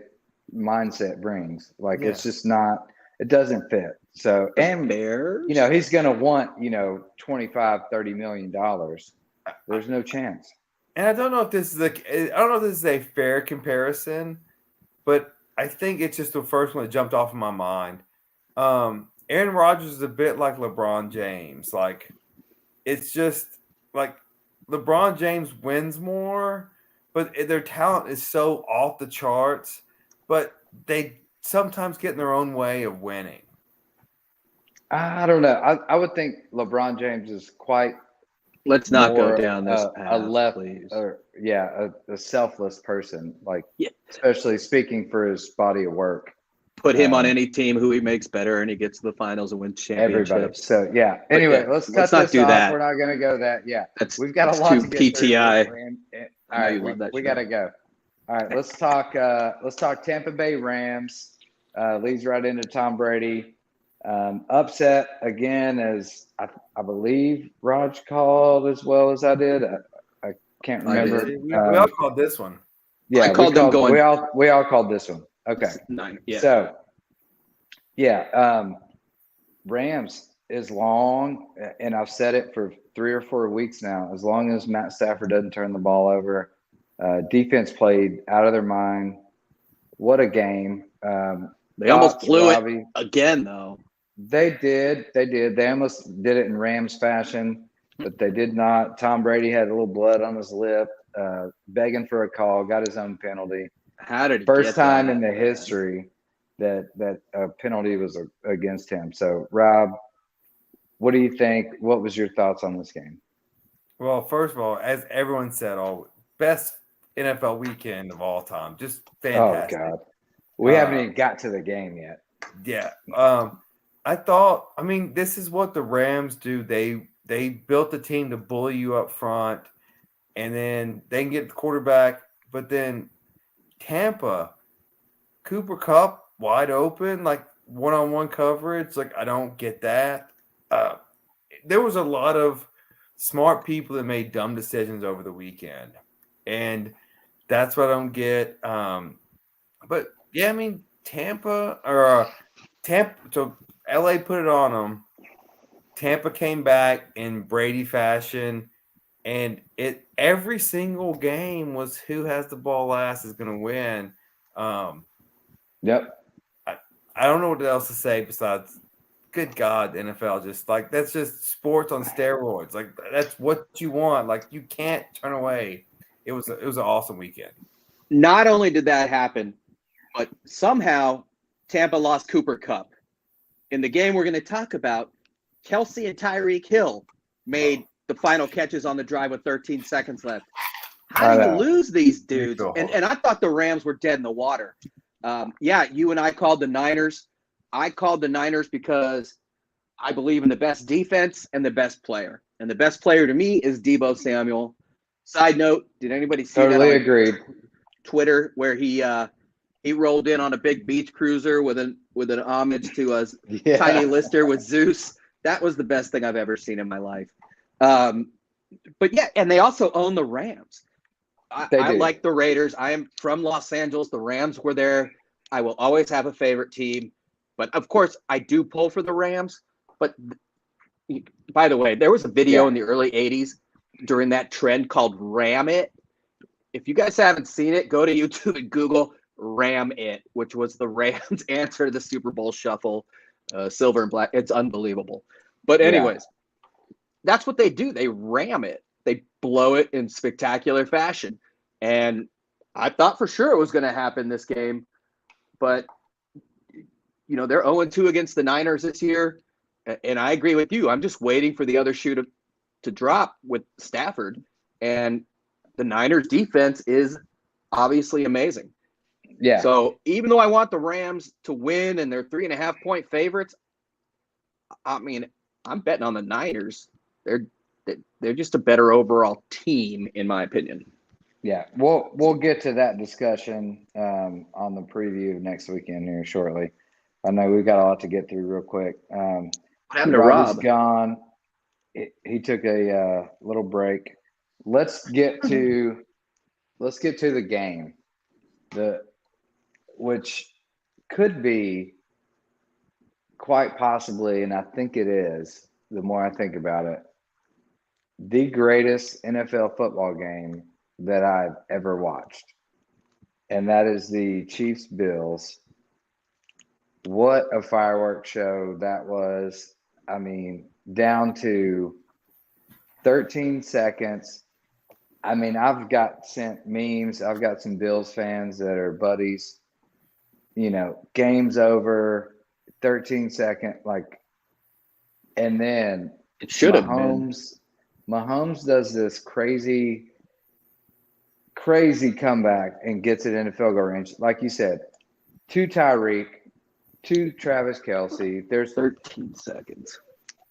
mindset brings. It's just not. It doesn't fit. So he's going to want $25-30 million. There's no chance. And I don't know if this is a fair comparison, but I think it's just the first one that jumped off of my mind. Aaron Rodgers is a bit like LeBron James. It's just like LeBron James wins more, but their talent is so off the charts, but they sometimes get in their own way of winning. I don't know. I would think LeBron James is quite. Let's not go down this path, please. A selfless person, especially speaking for his body of work. Put him on any team who he makes better, and he gets to the finals and wins championships. Everybody. So Anyway, let's cut not this do off. that. We're not going to go that. Yeah, we've got a lot to get PTI. Through. All right, we got to go. All right, let's talk. Tampa Bay Rams. Leads right into Tom Brady. Upset again, as I believe Raj called as well as I did. I can't remember. We all called this one. Yeah, I called them going. We all called this one. Okay. 9. Yeah. So, Rams is long, and I've said it for 3 or 4 weeks now. As long as Matt Stafford doesn't turn the ball over, defense played out of their mind. What a game! They almost blew it again, though. They did. They almost did it in Rams fashion, but they did not. Tom Brady had a little blood on his lip, begging for a call, got his own penalty. How did he First get time that? in the history that a penalty was against him. So, Rob, What do you think? What was your thoughts on this game? Well, first of all, as everyone said, best NFL weekend of all time. Just fantastic. Oh God, we haven't even got to the game yet. Yeah. I mean, this is what the Rams do. They built the team to bully you up front, and then they can get the quarterback. But then Tampa, Cooper Kupp wide open, like one-on-one coverage. Like, I don't get that. There was a lot of smart people that made dumb decisions over the weekend, and that's what I don't get. But yeah, I mean, Tampa. So LA put it on them. Tampa came back in Brady fashion, and every single game was who has the ball last is going to win. Yep. I don't know what else to say besides, good God, NFL that's just sports on steroids. Like, that's what you want. Like, you can't turn away. It was an awesome weekend. Not only did that happen, but somehow Tampa lost Cooper Kupp. In the game we're going to talk about, Kelsey and Tyreek Hill made the final catches on the drive with 13 seconds left. How do you lose these dudes? And I thought the Rams were dead in the water. Yeah, you and I called the Niners. I called the Niners because I believe in the best defense and the best player. And the best player to me is Deebo Samuel. Side note, did anybody see Totally that on agreed. Twitter where he rolled in on a big beach cruiser with an homage to Tiny Lister with Zeus? That was the best thing I've ever seen in my life. But yeah, and they also own the Rams. I like the Raiders. I am from Los Angeles. The Rams were there. I will always have a favorite team. But, of course, I do pull for the Rams. But, by the way, there was a video in the early 80s during that trend called Ram It. If you guys haven't seen it, go to YouTube and Google Ram It, which was the Rams' answer to the Super Bowl shuffle, silver and black. It's unbelievable. But anyways, that's what they do. They ram it. They blow it in spectacular fashion. And I thought for sure it was going to happen this game. But, you know, they're 0-2 against the Niners this year. And I agree with you. I'm just waiting for the other shoe to drop with Stafford. And the Niners defense is obviously amazing. Yeah. So even though I want the Rams to win and they're 3.5-point favorites, I mean, I'm betting on the Niners. They're just a better overall team, in my opinion. Yeah, we'll get to that discussion on the preview of next weekend here shortly. I know we've got a lot to get through real quick. What happened to Rob is Rob? gone. He took a little break. Let's get to the game, which could be quite possibly, and I think it is, the more I think about it, the greatest NFL football game that I've ever watched. And that is the Chiefs-Bills. What a fireworks show that was. I mean, down to 13 seconds. I mean, I've got sent memes. I've got some Bills fans that are buddies. You know, game's over, 13-second, like, and then It should have been. Mahomes does this crazy comeback and gets it in the field goal range. Like you said, to Tyreek, to Travis Kelce. There's 13 seconds.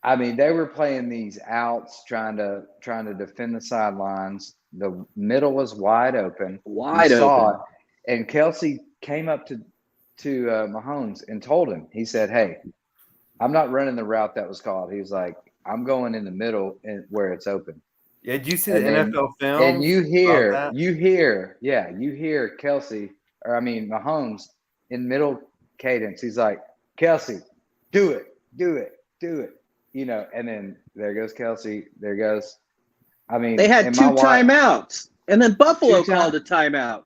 I mean, they were playing these outs, trying to defend the sidelines. The middle was wide open. Saw it, and Kelce came up to Mahomes and told him. He said, "Hey, I'm not running the route that was called." He was like, "I'm going in the middle and where it's open." Yeah, did you see the NFL film? And you hear Kelce, or I mean Mahomes, in middle cadence. He's like, "Kelce, do it. You know, and then there goes Kelce. There goes. I mean, they had 2 timeouts, and then Buffalo called a timeout.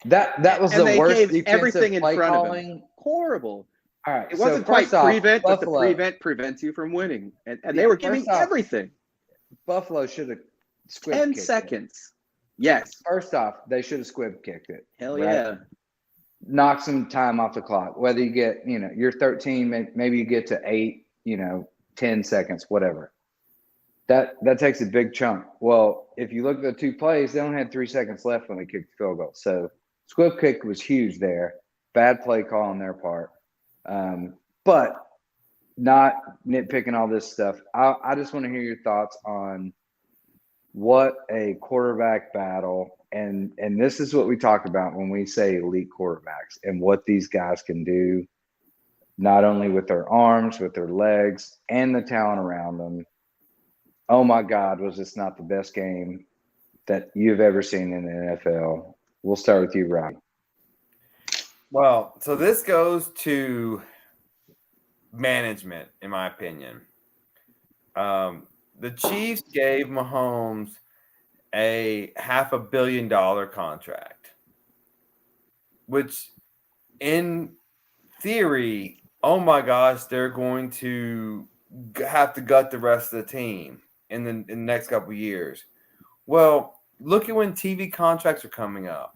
That was the worst defensive everything in play front calling. of him. Horrible. All right, it wasn't quite prevent, but the prevent prevents you from winning, and they were giving everything. Buffalo should have squib 10 seconds. Yes. First off, they should have squib kicked it. Hell yeah. Knock some time off the clock. Whether you get, you know, you're 13, maybe you get to 8, you know, 10 seconds, whatever. That takes a big chunk. Well, if you look at the two plays, they only had 3 seconds left when they kicked the field goal. So squib kick was huge there. Bad play call on their part. But not nitpicking all this stuff. I just want to hear your thoughts on what a quarterback battle, and this is what we talk about when we say elite quarterbacks and what these guys can do, not only with their arms, with their legs, and the talent around them. Oh my God, was this not the best game that you've ever seen in the NFL? We'll start with you, Rob. Well, so this goes to management, in my opinion. The Chiefs gave Mahomes a $500 million contract, which in theory, oh my gosh, they're going to have to gut the rest of the team in the next couple of years. Well, look at when TV contracts are coming up.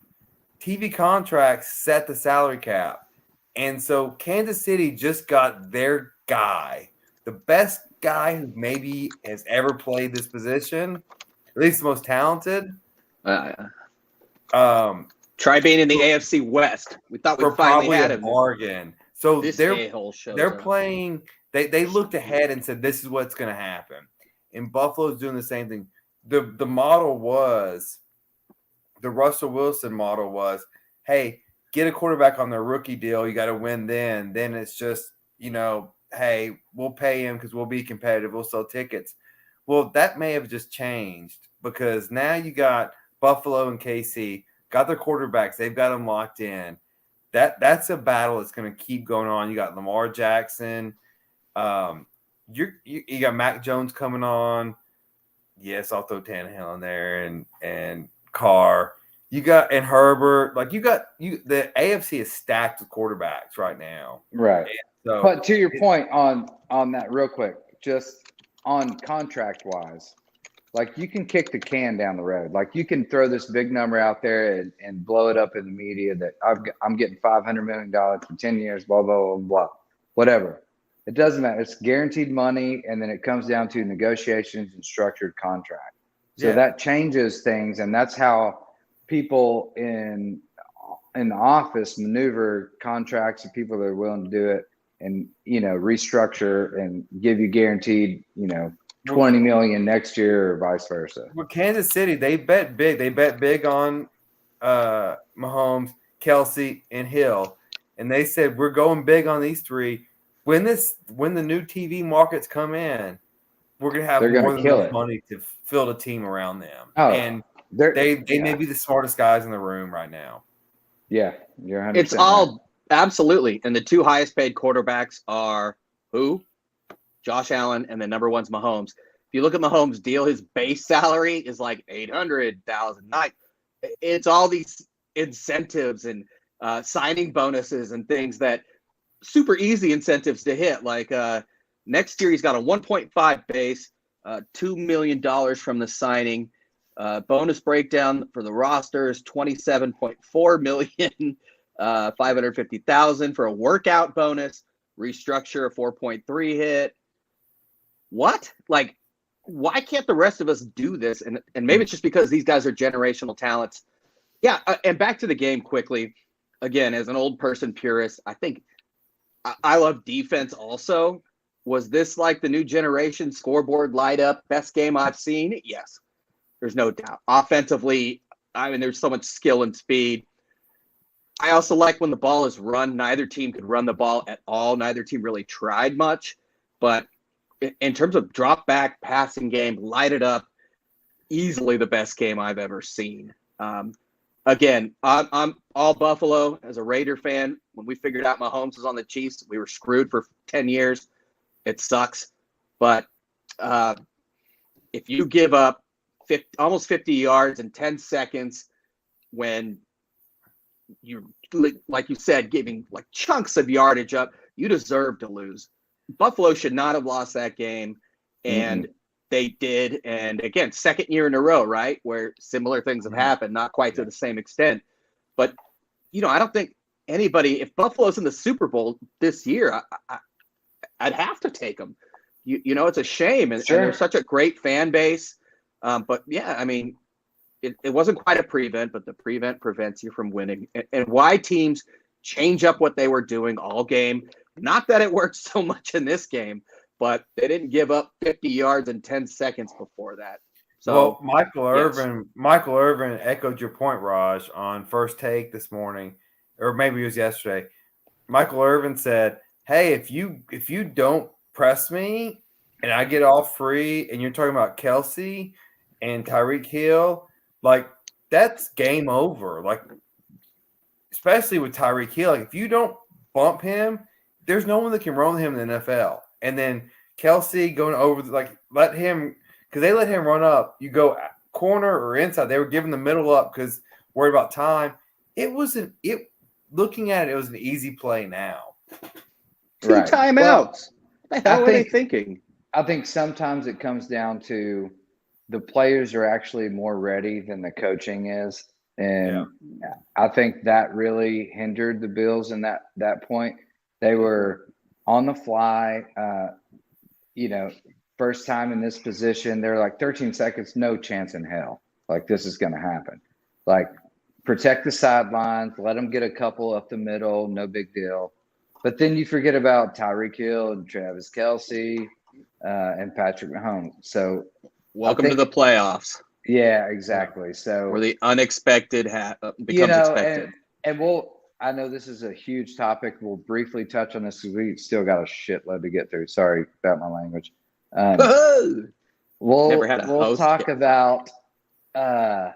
TV contracts set the salary cap. And so Kansas City just got their guy, the best guy who maybe has ever played this position, at least the most talented. Try being in the AFC West. We thought we finally had him. Bargain. So they're up. playing. They looked ahead and said, "This is what's going to happen." And Buffalo's doing the same thing. The model was, the Russell Wilson model was, hey, get a quarterback on their rookie deal. You got to win then. Then it's just, hey, we'll pay him because we'll be competitive. We'll sell tickets. Well, that may have just changed because now you got Buffalo and KC, got their quarterbacks. They've got them locked in. That's a battle that's going to keep going on. You got Lamar Jackson. You got Mac Jones coming on. Yes, I'll throw Tannehill in there and Carr. You got and Herbert. Like the AFC is stacked with quarterbacks right now. Right. So, but to your point on that real quick, just on contract wise, like you can kick the can down the road. Like you can throw this big number out there and blow it up in the media that I'm getting $500 million for 10 years, blah, blah, blah, blah, whatever. It doesn't matter. It's guaranteed money. And then it comes down to negotiations and structured contract. So that changes things. And that's how people in the office maneuver contracts of people that are willing to do it and, restructure and give you guaranteed, $20 million next year or vice versa. Well, Kansas City, they bet big. They bet big on Mahomes, Kelsey, and Hill. And they said, we're going big on these three. When the new TV markets come in, we're going to have more than enough money to fill the team around them. Oh, and they may be the smartest guys in the room right now. Yeah, you're 100%. It's all absolutely. And the two highest paid quarterbacks are who? Josh Allen, and the number one's Mahomes. If you look at Mahomes' deal, his base salary is like $800,000. It's all these incentives and signing bonuses and things that super easy incentives to hit. Like next year, he's got a 1.5 base, $2 million from the signing. Bonus breakdown for the roster is $27.4 million, $550,000 for a workout bonus, restructure a 4.3 hit. What? Like, why can't the rest of us do this? And maybe it's just because these guys are generational talents. Yeah, and back to the game quickly. Again, as an old person purist, I think I love defense also. Was this like the new generation scoreboard light up best game I've seen? Yes, there's no doubt. Offensively, there's so much skill and speed. I also like when the ball is run. Neither team could run the ball at all. Neither team really tried much. But in terms of drop back passing game, light it up, easily the best game I've ever seen. Again, I'm all Buffalo as a Raider fan. When we figured out Mahomes was on the Chiefs, we were screwed for 10 years. It sucks. But if you give up almost 50 yards in 10 seconds when you, like you said, giving like chunks of yardage up, you deserve to lose. Buffalo should not have lost that game, and they did. And again, second year in a row, right, where similar things have happened, not quite to the same extent. But, I don't think anybody, if Buffalo's in the Super Bowl this year, I'd have to take them. it's a shame. And Sure. there's such a great fan base. But yeah, I mean, it wasn't quite a prevent, but the prevent prevents you from winning. And why teams change up what they were doing all game. Not that it worked so much in this game, but they didn't give up 50 yards in 10 seconds before that. So Michael Irvin echoed your point, Raj, on First Take this morning, or maybe it was yesterday. Michael Irvin said, "Hey, if you don't press me and I get off free, and you're talking about Kelsey and Tyreek Hill, like that's game over. Like, especially with Tyreek Hill, like if you don't bump him, there's no one that can run him in the NFL. And then Kelsey going over, let him, because they let him run up. You go corner or inside. They were giving the middle up because worried about time. Looking at it, it was an easy play now. Two timeouts. Well, what the hell were they thinking? I think sometimes it comes down to the players are actually more ready than the coaching is. And I think that really hindered the Bills in that point. They were on the fly, first time in this position. They're like 13 seconds, no chance in hell. Like this is going to happen. Like protect the sidelines, let them get a couple up the middle, no big deal. But then you forget about Tyreek Hill and Travis Kelce and Patrick Mahomes. So welcome to the playoffs. Yeah, exactly. So where the unexpected becomes expected. And I know this is a huge topic. We'll briefly touch on this because we still got a shitload to get through. Sorry about my language. We'll talk about the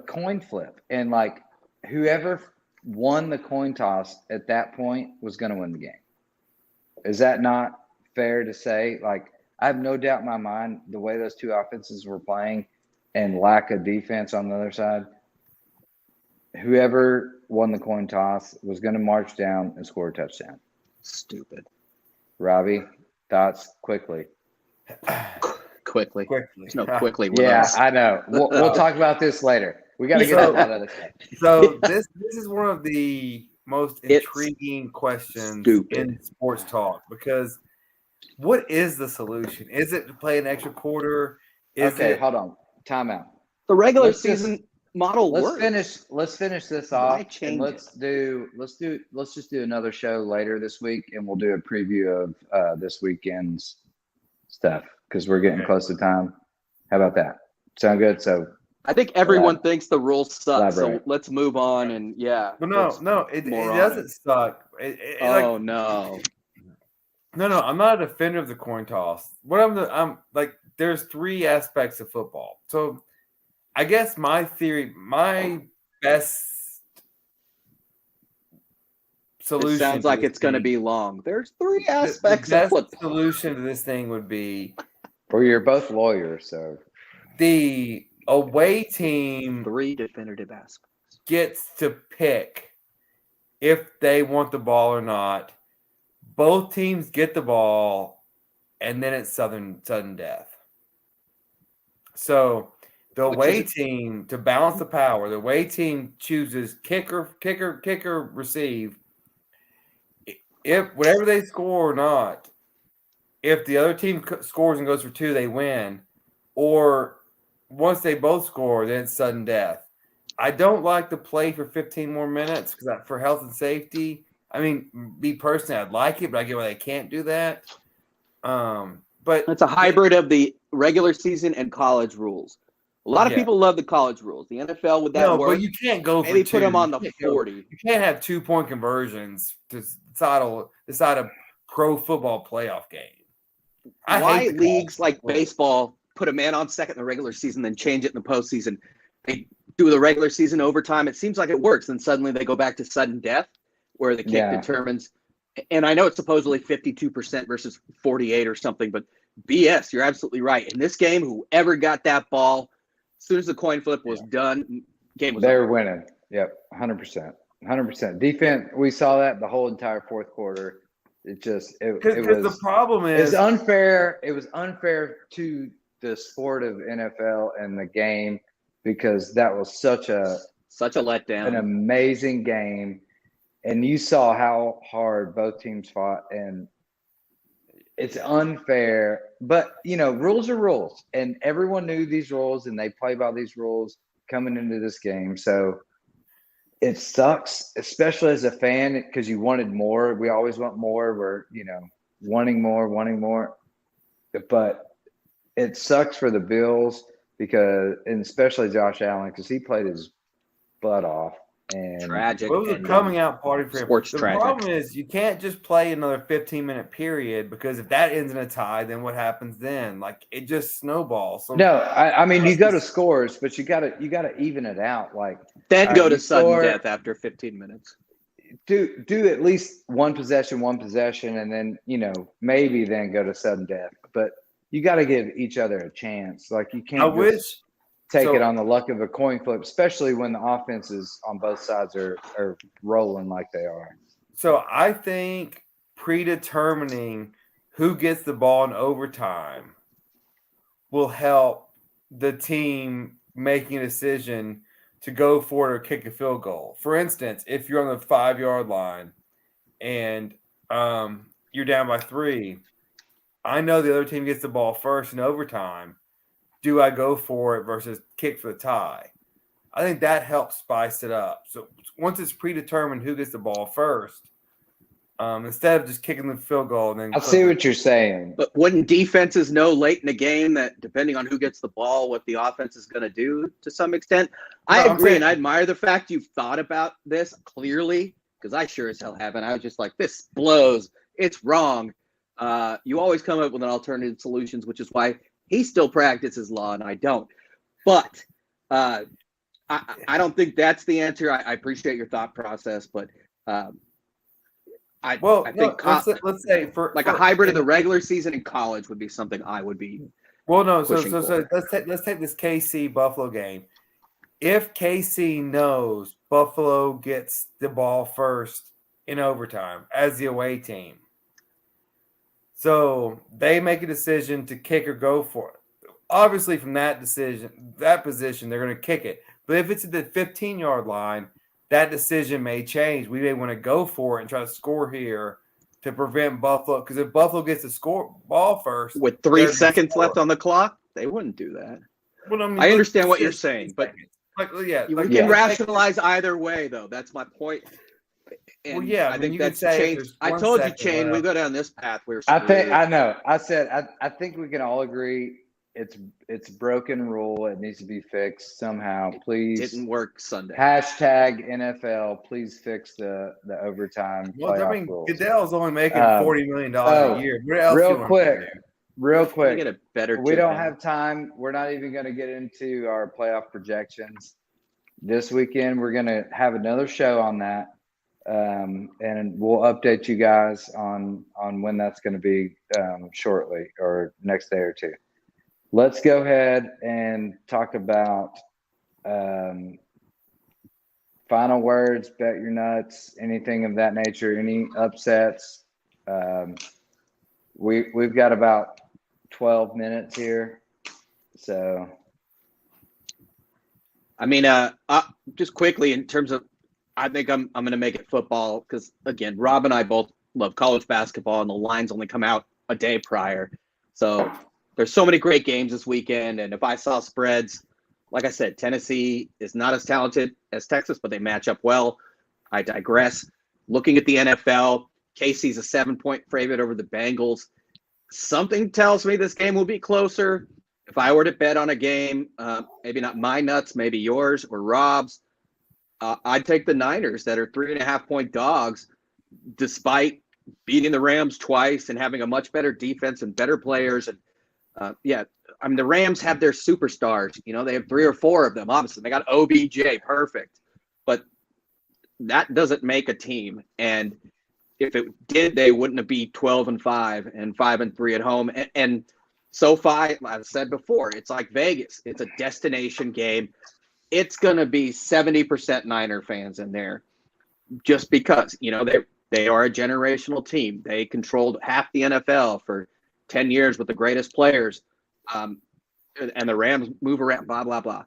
coin flip, and like whoever won the coin toss at that point was going to win the game. Is that not fair to say? Like, I have no doubt in my mind the way those two offenses were playing and lack of defense on the other side, whoever won the coin toss was going to march down and score a touchdown. Stupid. Robbie, thoughts quickly. Quickly. No, quickly. Yeah, I know. We'll talk about this later. We got to get out of this. So this is one of the most intriguing questions in sports talk, because what is the solution? Is it to play an extra quarter? Hold on. Timeout. The regular season model works. Let's finish this off. And let's just do another show later this week, and we'll do a preview of this weekend's stuff because we're getting close to time. How about that? Sound good? So I think everyone thinks the rules suck, so let's move on. And but no, it doesn't suck. No. No, I'm not a defender of the coin toss. I'm like, there's three aspects of football. So I guess my best solution. It sounds like it's going to be long. There's three aspects of football. The solution to this thing would be. Well, you're both lawyers, so. The away team. Three definitive aspects. Gets to pick if they want the ball or not. Both teams get the ball, and then it's sudden death. So the away team, to balance the power, the away team chooses kicker, receive. If whatever they score or not, if the other team scores and goes for two, they win. Or once they both score, then it's sudden death. I don't like to play for 15 more minutes because for health and safety. I mean, me personally, I'd like it, but I get why they can't do that. But it's a hybrid of the regular season and college rules. A lot of people love the college rules. The NFL with that work. But you can't go for maybe two. Put them on the 40. You can't have 2-point conversions to decide a pro football playoff game. Why leagues like baseball put a man on second in the regular season, then change it in the postseason? They do the regular season overtime. It seems like it works. Then suddenly they go back to sudden death, where the kick determines. And I know it's supposedly 52% versus 48 or something, but BS, you're absolutely right. In this game, whoever got that ball, as soon as the coin flip was done, game was over. They were winning. Yep, 100%. 100%. Defense, we saw that the whole entire fourth quarter. It was the problem is unfair. It was unfair to the sport of NFL and the game because that was such a letdown. An amazing game. And you saw how hard both teams fought, and it's unfair. But, rules are rules. And everyone knew these rules, and they play by these rules coming into this game. So it sucks, especially as a fan, because you wanted more. We always want more. We're, wanting more. But it sucks for the Bills and especially Josh Allen, because he played his butt off. And tragic. It was a coming out party for him. Sports The tragic. problem is you can't just play another 15-minute period, because if that ends in a tie, then what happens then? Like, it just snowballs. So, no, I mean, you go to scores, but you gotta even it out. Like, Then go to you sudden score, death after 15 minutes. Do at least one possession, and then maybe then go to sudden death. But you got to give each other a chance. Like, you can't take it on the luck of a coin flip, especially when the offenses on both sides are rolling like they are. So I think predetermining who gets the ball in overtime will help the team making a decision to go for it or kick a field goal. For instance, if you're on the 5-yard line and you're down by 3, I know the other team gets the ball first in overtime. Do I go for it versus kick for the tie? I think that helps spice it up. So once it's predetermined who gets the ball first, instead of just kicking the field goal and then I see what you're saying. But wouldn't defenses know late in the game that depending on who gets the ball, what the offense is going to do to some extent? I agree, and I admire the fact you've thought about this clearly, because I sure as hell haven't. I was just like, this blows. It's wrong. You always come up with an alternative solutions, which is why he still practices law and I don't. But I don't think that's the answer. I appreciate your thought process, but I think let's say for a hybrid of the regular season and college would be something I would be. Well, no, so let's take this KC Buffalo game. If KC knows Buffalo gets the ball first in overtime as the away team, so they make a decision to kick or go for it. Obviously, from that position, they're going to kick it. But if it's at the 15-yard line, that decision may change. We may want to go for it and try to score here to prevent Buffalo. Because if Buffalo gets the ball first, with 3 seconds left on the clock, they wouldn't do that. Well, I mean, I understand what you're saying, but we can rationalize either way, though. That's my point. And I think that's changed. I told you, Shane, we go down this path. I know. I said I think we can all agree it's broken rule. It needs to be fixed somehow. Please. Didn't work Sunday. #NFL. Please fix the overtime. Well, I mean, rules. Goodell's only making $40 million a year. What else real quick. Get a better. We don't have time. We're not even going to get into our playoff projections this weekend. We're going to have another show on that. And we'll update you guys on when that's going to be shortly or next day or two. Let's go ahead and talk about final words, bet your nuts, anything of that nature, any upsets. We've got about 12 minutes here. So, I mean, just quickly in terms of, I think I'm going to make it football because, again, Rob and I both love college basketball, and the lines only come out a day prior. So there's so many great games this weekend, and if I saw spreads, like I said, Tennessee is not as talented as Texas, but they match up well. I digress. Looking at the NFL, KC's a 7-point favorite over the Bengals. Something tells me this game will be closer. If I were to bet on a game, maybe not my nuts, maybe yours or Rob's, I'd take the Niners that are 3.5-point dogs, despite beating the Rams twice and having a much better defense and better players. And I mean, the Rams have their superstars. You know, they have 3 or 4 of them. Obviously, they got OBJ, perfect. But that doesn't make a team. And if it did, they wouldn't have beat 12-5 and 5-3 at home. And SoFi, I've said before, it's like Vegas. It's a destination game. It's going to be 70% Niner fans in there just because, you know, they are a generational team. They controlled half the NFL for 10 years with the greatest players. And the Rams move around, blah, blah, blah.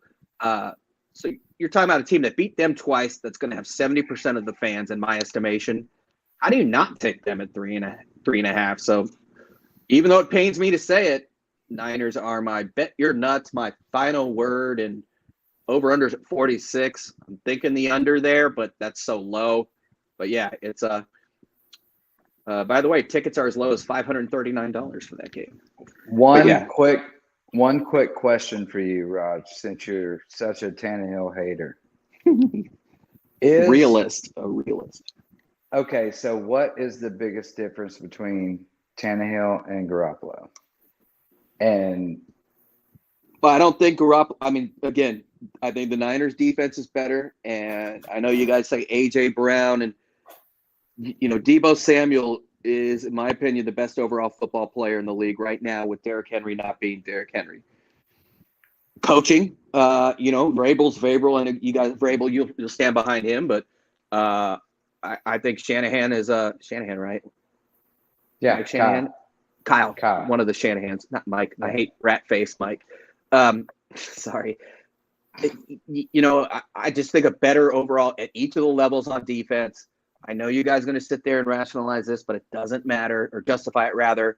So you're talking about a team that beat them twice that's going to have 70% of the fans, in my estimation. How do you not take them at 3.5? So, Even though it pains me to say it, Niners are my bet your nuts, my final word, and over under 46. I'm thinking the under there, but that's so low. But yeah, it's by the way, tickets are as low as $539 for that game. One quick question for you, Raj, since you're such a Tannehill hater. A realist. Okay, so what is the biggest difference between Tannehill and Garoppolo? And I don't think Garoppolo. I mean, again, I think the Niners' defense is better, and I know you guys say A.J. Brown, and Deebo Samuel is, in my opinion, the best overall football player in the league right now, with Derrick Henry not being Derrick Henry. Coaching, Vrabel's Vrabel, and you guys, Vrabel, you'll stand behind him, but I think Shanahan is Shanahan, right? yeah, Mike Shanahan. Kyle, one of the Shanahans, not Mike. Yeah. I hate rat face Mike. Sorry. I just think a better overall at each of the levels on defense. I know you guys are going to sit there and rationalize this, but it doesn't matter, or justify it rather.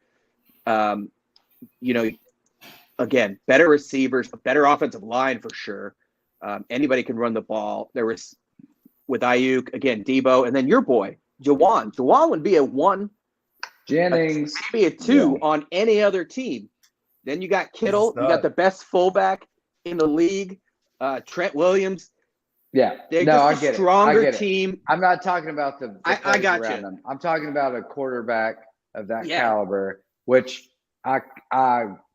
Again, better receivers, a better offensive line for sure. Anybody can run the ball. There was with Ayuk, again, Deebo, and then your boy, Jawan. Jawan would be a 1. Jennings. Maybe a 2 on any other team. Then you got Kittle. You got the best fullback in the league, Trent Williams. Yeah. They're just a stronger team. I'm not talking about the I got you. Them. I'm talking about a quarterback of that caliber, which I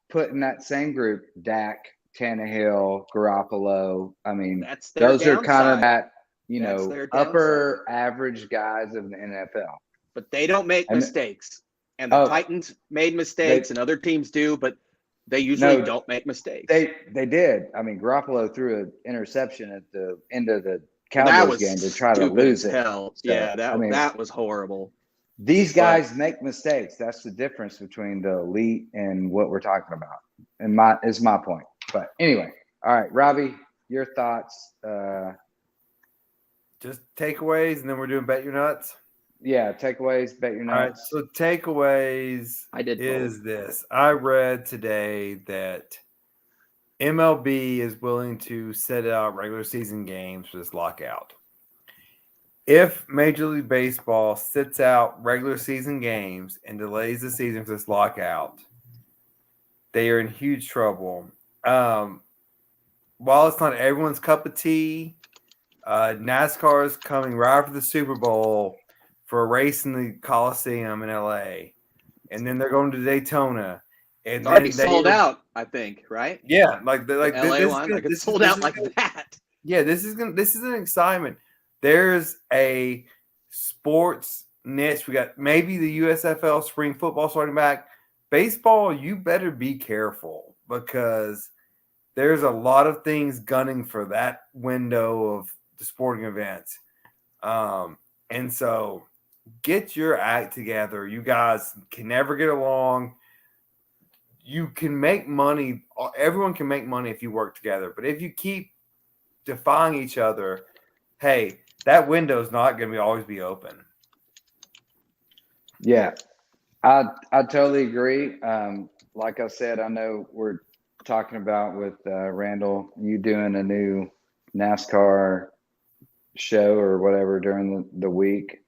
put in that same group, Dak, Tannehill, Garoppolo. I mean, those are kind of that, upper average guys of the NFL. But they don't make mistakes. And the Titans made mistakes, and other teams do, but they usually don't make mistakes. They did. I mean, Garoppolo threw an interception at the end of the Cowboys game to try to lose it. Hell. So, yeah, that was horrible. These guys make mistakes. That's the difference between the elite and what we're talking about. And is my point. But anyway, all right, Robbie, your thoughts. Just takeaways, and then we're doing Bet Your Nuts. Yeah, takeaways, Bet Your Nuts. All right, so takeaways is this. I read today that MLB is willing to set out regular season games for this lockout. If Major League Baseball sits out regular season games and delays the season for this lockout, they are in huge trouble. While it's not everyone's cup of tea, NASCAR is coming right after the Super Bowl for a race in the Coliseum in LA, and then they're going to Daytona. And it's already sold out, I think, right? Yeah, like the LA one, it's sold out like that. Yeah, this is an excitement. There's a sports niche. We got maybe the USFL spring football starting back. Baseball, you better be careful because there's a lot of things gunning for that window of the sporting events. And so get your act together. You guys can never get along. You can make money. Everyone can make money if you work together. But if you keep defying each other, hey, that window is not going to always be open. Yeah, I totally agree. Like I said, I know we're talking about with Randall, you doing a new NASCAR show or whatever during the week.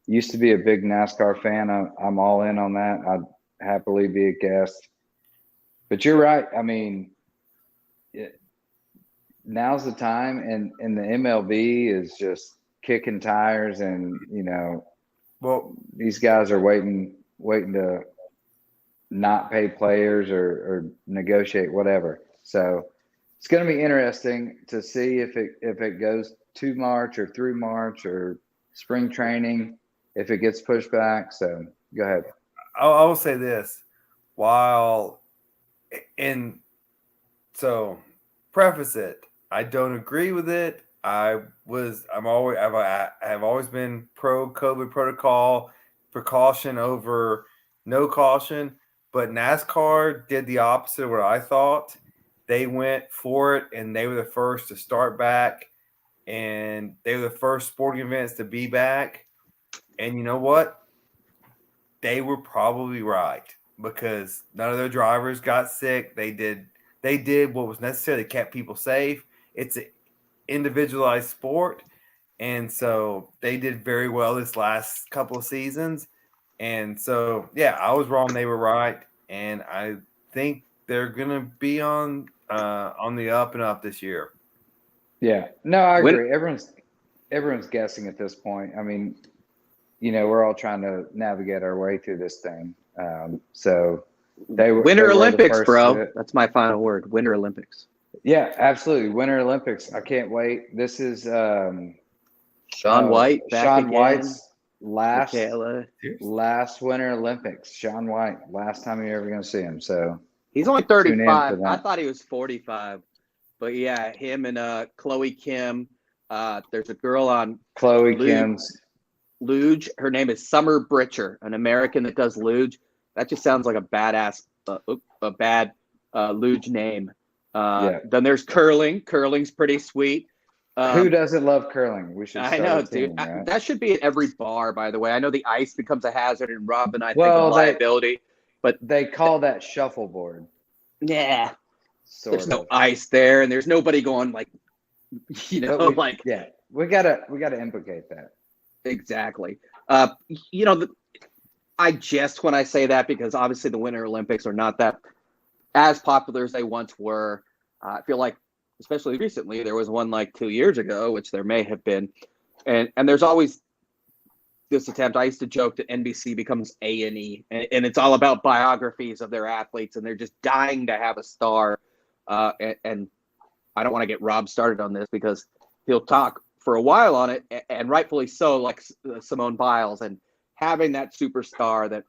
Used to be a big NASCAR fan. I'm all in on that. I'd happily be a guest. But you're right. I mean, now's the time, and the MLB is just kicking tires, and well, these guys are waiting to not pay players or negotiate whatever. So it's going to be interesting to see if it goes to March or through March or spring training, if it gets pushed back. So go ahead. I will say this, preface it. I don't agree with it. I've always been pro COVID protocol, precaution over no caution, but NASCAR did the opposite of what I thought. They went for it, and they were the first to start back, and they were the first sporting events to be back. And you know what? they were probably right because none of their drivers got sick. They did what was necessary. They kept people safe. It's an individualized sport. And so they did very well this last couple of seasons. And so, yeah, I was wrong. They were right. And I think they're going to be on the up and up this year. Yeah. No, I agree. Everyone's guessing at this point. I mean, we're all trying to navigate our way through this thing. So they were Winter they were the Olympics, first bro. to- That's my final word. Winter Olympics. Yeah, absolutely. Winter Olympics. I can't wait. This is Shaun White. Back Sean again. White's last Michaela. Winter Olympics. Sean White. Last time you're ever going to see him. So He's only Tune in 35. for that. I thought he was 45. But yeah, him and Chloe Kim. There's a girl on Chloe Luge. Kim's. Luge. Her name is Summer Britcher, an American that does luge. That just sounds like a badass, a bad luge name. Then there's curling. Curling's pretty sweet. Who doesn't love curling? We should. I start know, a team, dude. right? That should be at every bar, by the way. I know the ice becomes a hazard, and Rob and I think Well, of liability. But They call that shuffleboard. yeah, Sort there's of. no ice there, and there's nobody going like, But we gotta implicate that. Exactly. I jest when I say that because obviously the Winter Olympics are not that as popular as they once were. I feel like, especially recently, there was one like 2 years ago, which there may have been, and there's always this attempt. I used to joke that NBC becomes A&E, and it's all about biographies of their athletes, and they're just dying to have a star. And I don't want to get Rob started on this because he'll talk for a while on it, and rightfully so, like Simone Biles, and having that superstar that,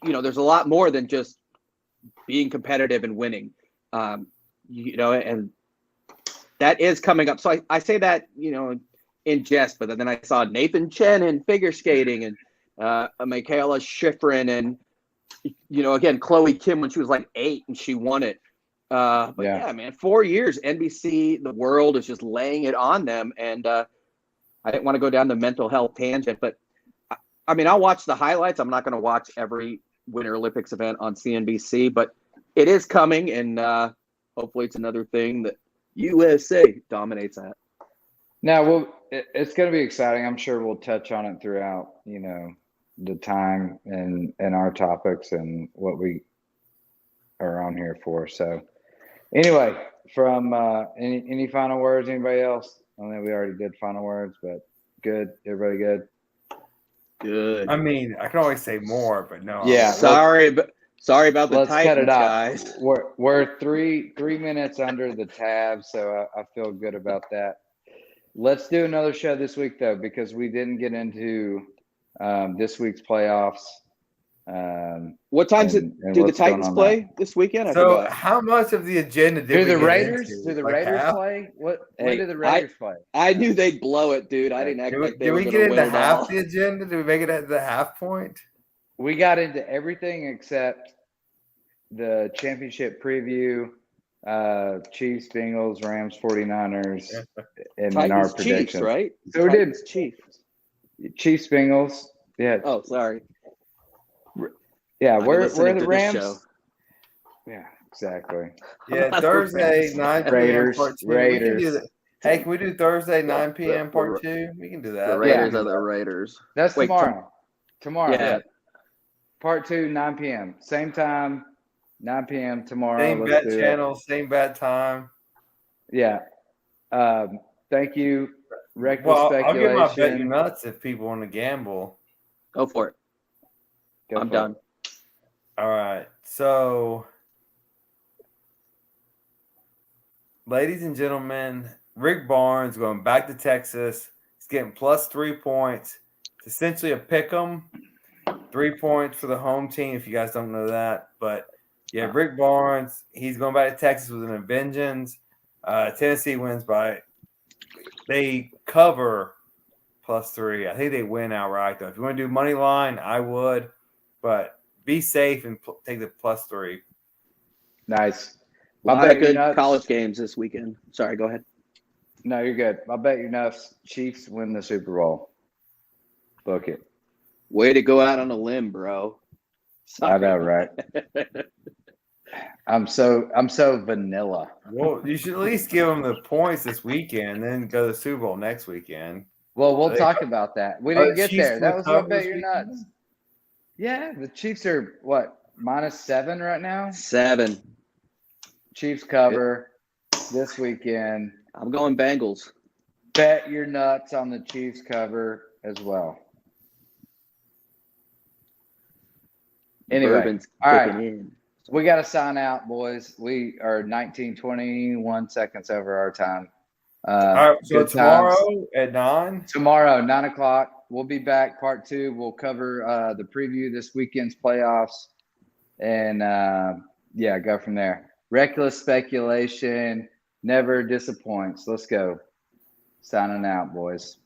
there's a lot more than just being competitive and winning, and that is coming up. So I say that, in jest, but then I saw Nathan Chen in figure skating and Michaela Schifrin and, again, Chloe Kim when she was like 8 and she won it. But yeah, man, 4 years, NBC, the world is just laying it on them. And I didn't want to go down the mental health tangent, but I mean, I'll watch the highlights. I'm not going to watch every Winter Olympics event on CNBC, but it is coming. And hopefully it's another thing that USA dominates at. Now, it's going to be exciting. I'm sure we'll touch on it throughout, the time and our topics and what we are on here for. So anyway, from any final words, anybody else? I think we already did final words, but good. Everybody good? Good. I mean, I can always say more, but no. Yeah. Sorry about the let's cut Titans, it off. guys. We're three minutes under the tab, so I feel good about that. Let's do another show this week, though, because we didn't get into this week's playoffs. What times do the Titans play this weekend? I So, forgot. how much of the agenda did Do the we Raiders? get into? Do the Like Raiders half? play? When Hey, do the Raiders play? I knew they'd blow it, dude. I didn't act like they Did were we going get to win into it all. half the agenda? Did we make it at the half point? We got into everything except the championship preview, Chiefs, Bengals, Rams, 49ers, and then our Titans, predictions. Chiefs, right? So we did Titans, Chiefs. Chiefs, Bengals. Yeah. Oh, sorry. Yeah, I've been where listening the to this Rams? show. Yeah, exactly. Yeah, Not the Thursday, Rams. 9 p.m. Raiders, part 2. We Raiders. can do that. Hey, can we do Thursday, 9 p.m. part 2? We can do that. The Raiders are the Raiders. That's Wait, tomorrow. Tomorrow. Yeah. Part 2, 9 p.m. Same time, 9 p.m. tomorrow. Same Let's bet do it. channel, same bet time. Yeah. Thank you. Reckless Well, I'll speculation. give my bet you nuts if people want to gamble. Go for it. Go I'm for done. it. All right. So, ladies and gentlemen, Rick Barnes going back to Texas. He's getting plus 3 points. It's essentially a pick 'em. 3 points for the home team, if you guys don't know that. But, yeah, Rick Barnes, he's going back to Texas with an vengeance. Tennessee wins they cover plus 3. I think they win outright, though. If you want to do money line, I would. But be safe and take the plus 3. Nice. A lot of good college games this weekend. Sorry, go ahead. No, you're good. I'll bet you nuts. Chiefs win the Super Bowl. Book it. Way to go out on a limb, bro. I know, right? I'm so vanilla. Well, you should at least give them the points this weekend, then go to the Super Bowl next weekend. Well, we'll talk about that. We didn't get Chiefs there. That was gonna what cover bet this your weekend? nuts. Yeah, the Chiefs are what, -7 right now? 7. Chiefs cover this weekend. I'm going Bengals. Bet your nuts on the Chiefs cover as well. Anyway, Bourbon's all right. kicking in. We got to sign out, boys. We are 21 seconds over our time. All right, so good tomorrow times. at 9? Tomorrow, 9 o'clock, we'll be back. Part 2, we'll cover the preview this weekend's playoffs. And, go from there. Reckless speculation never disappoints. Let's go. Signing out, boys.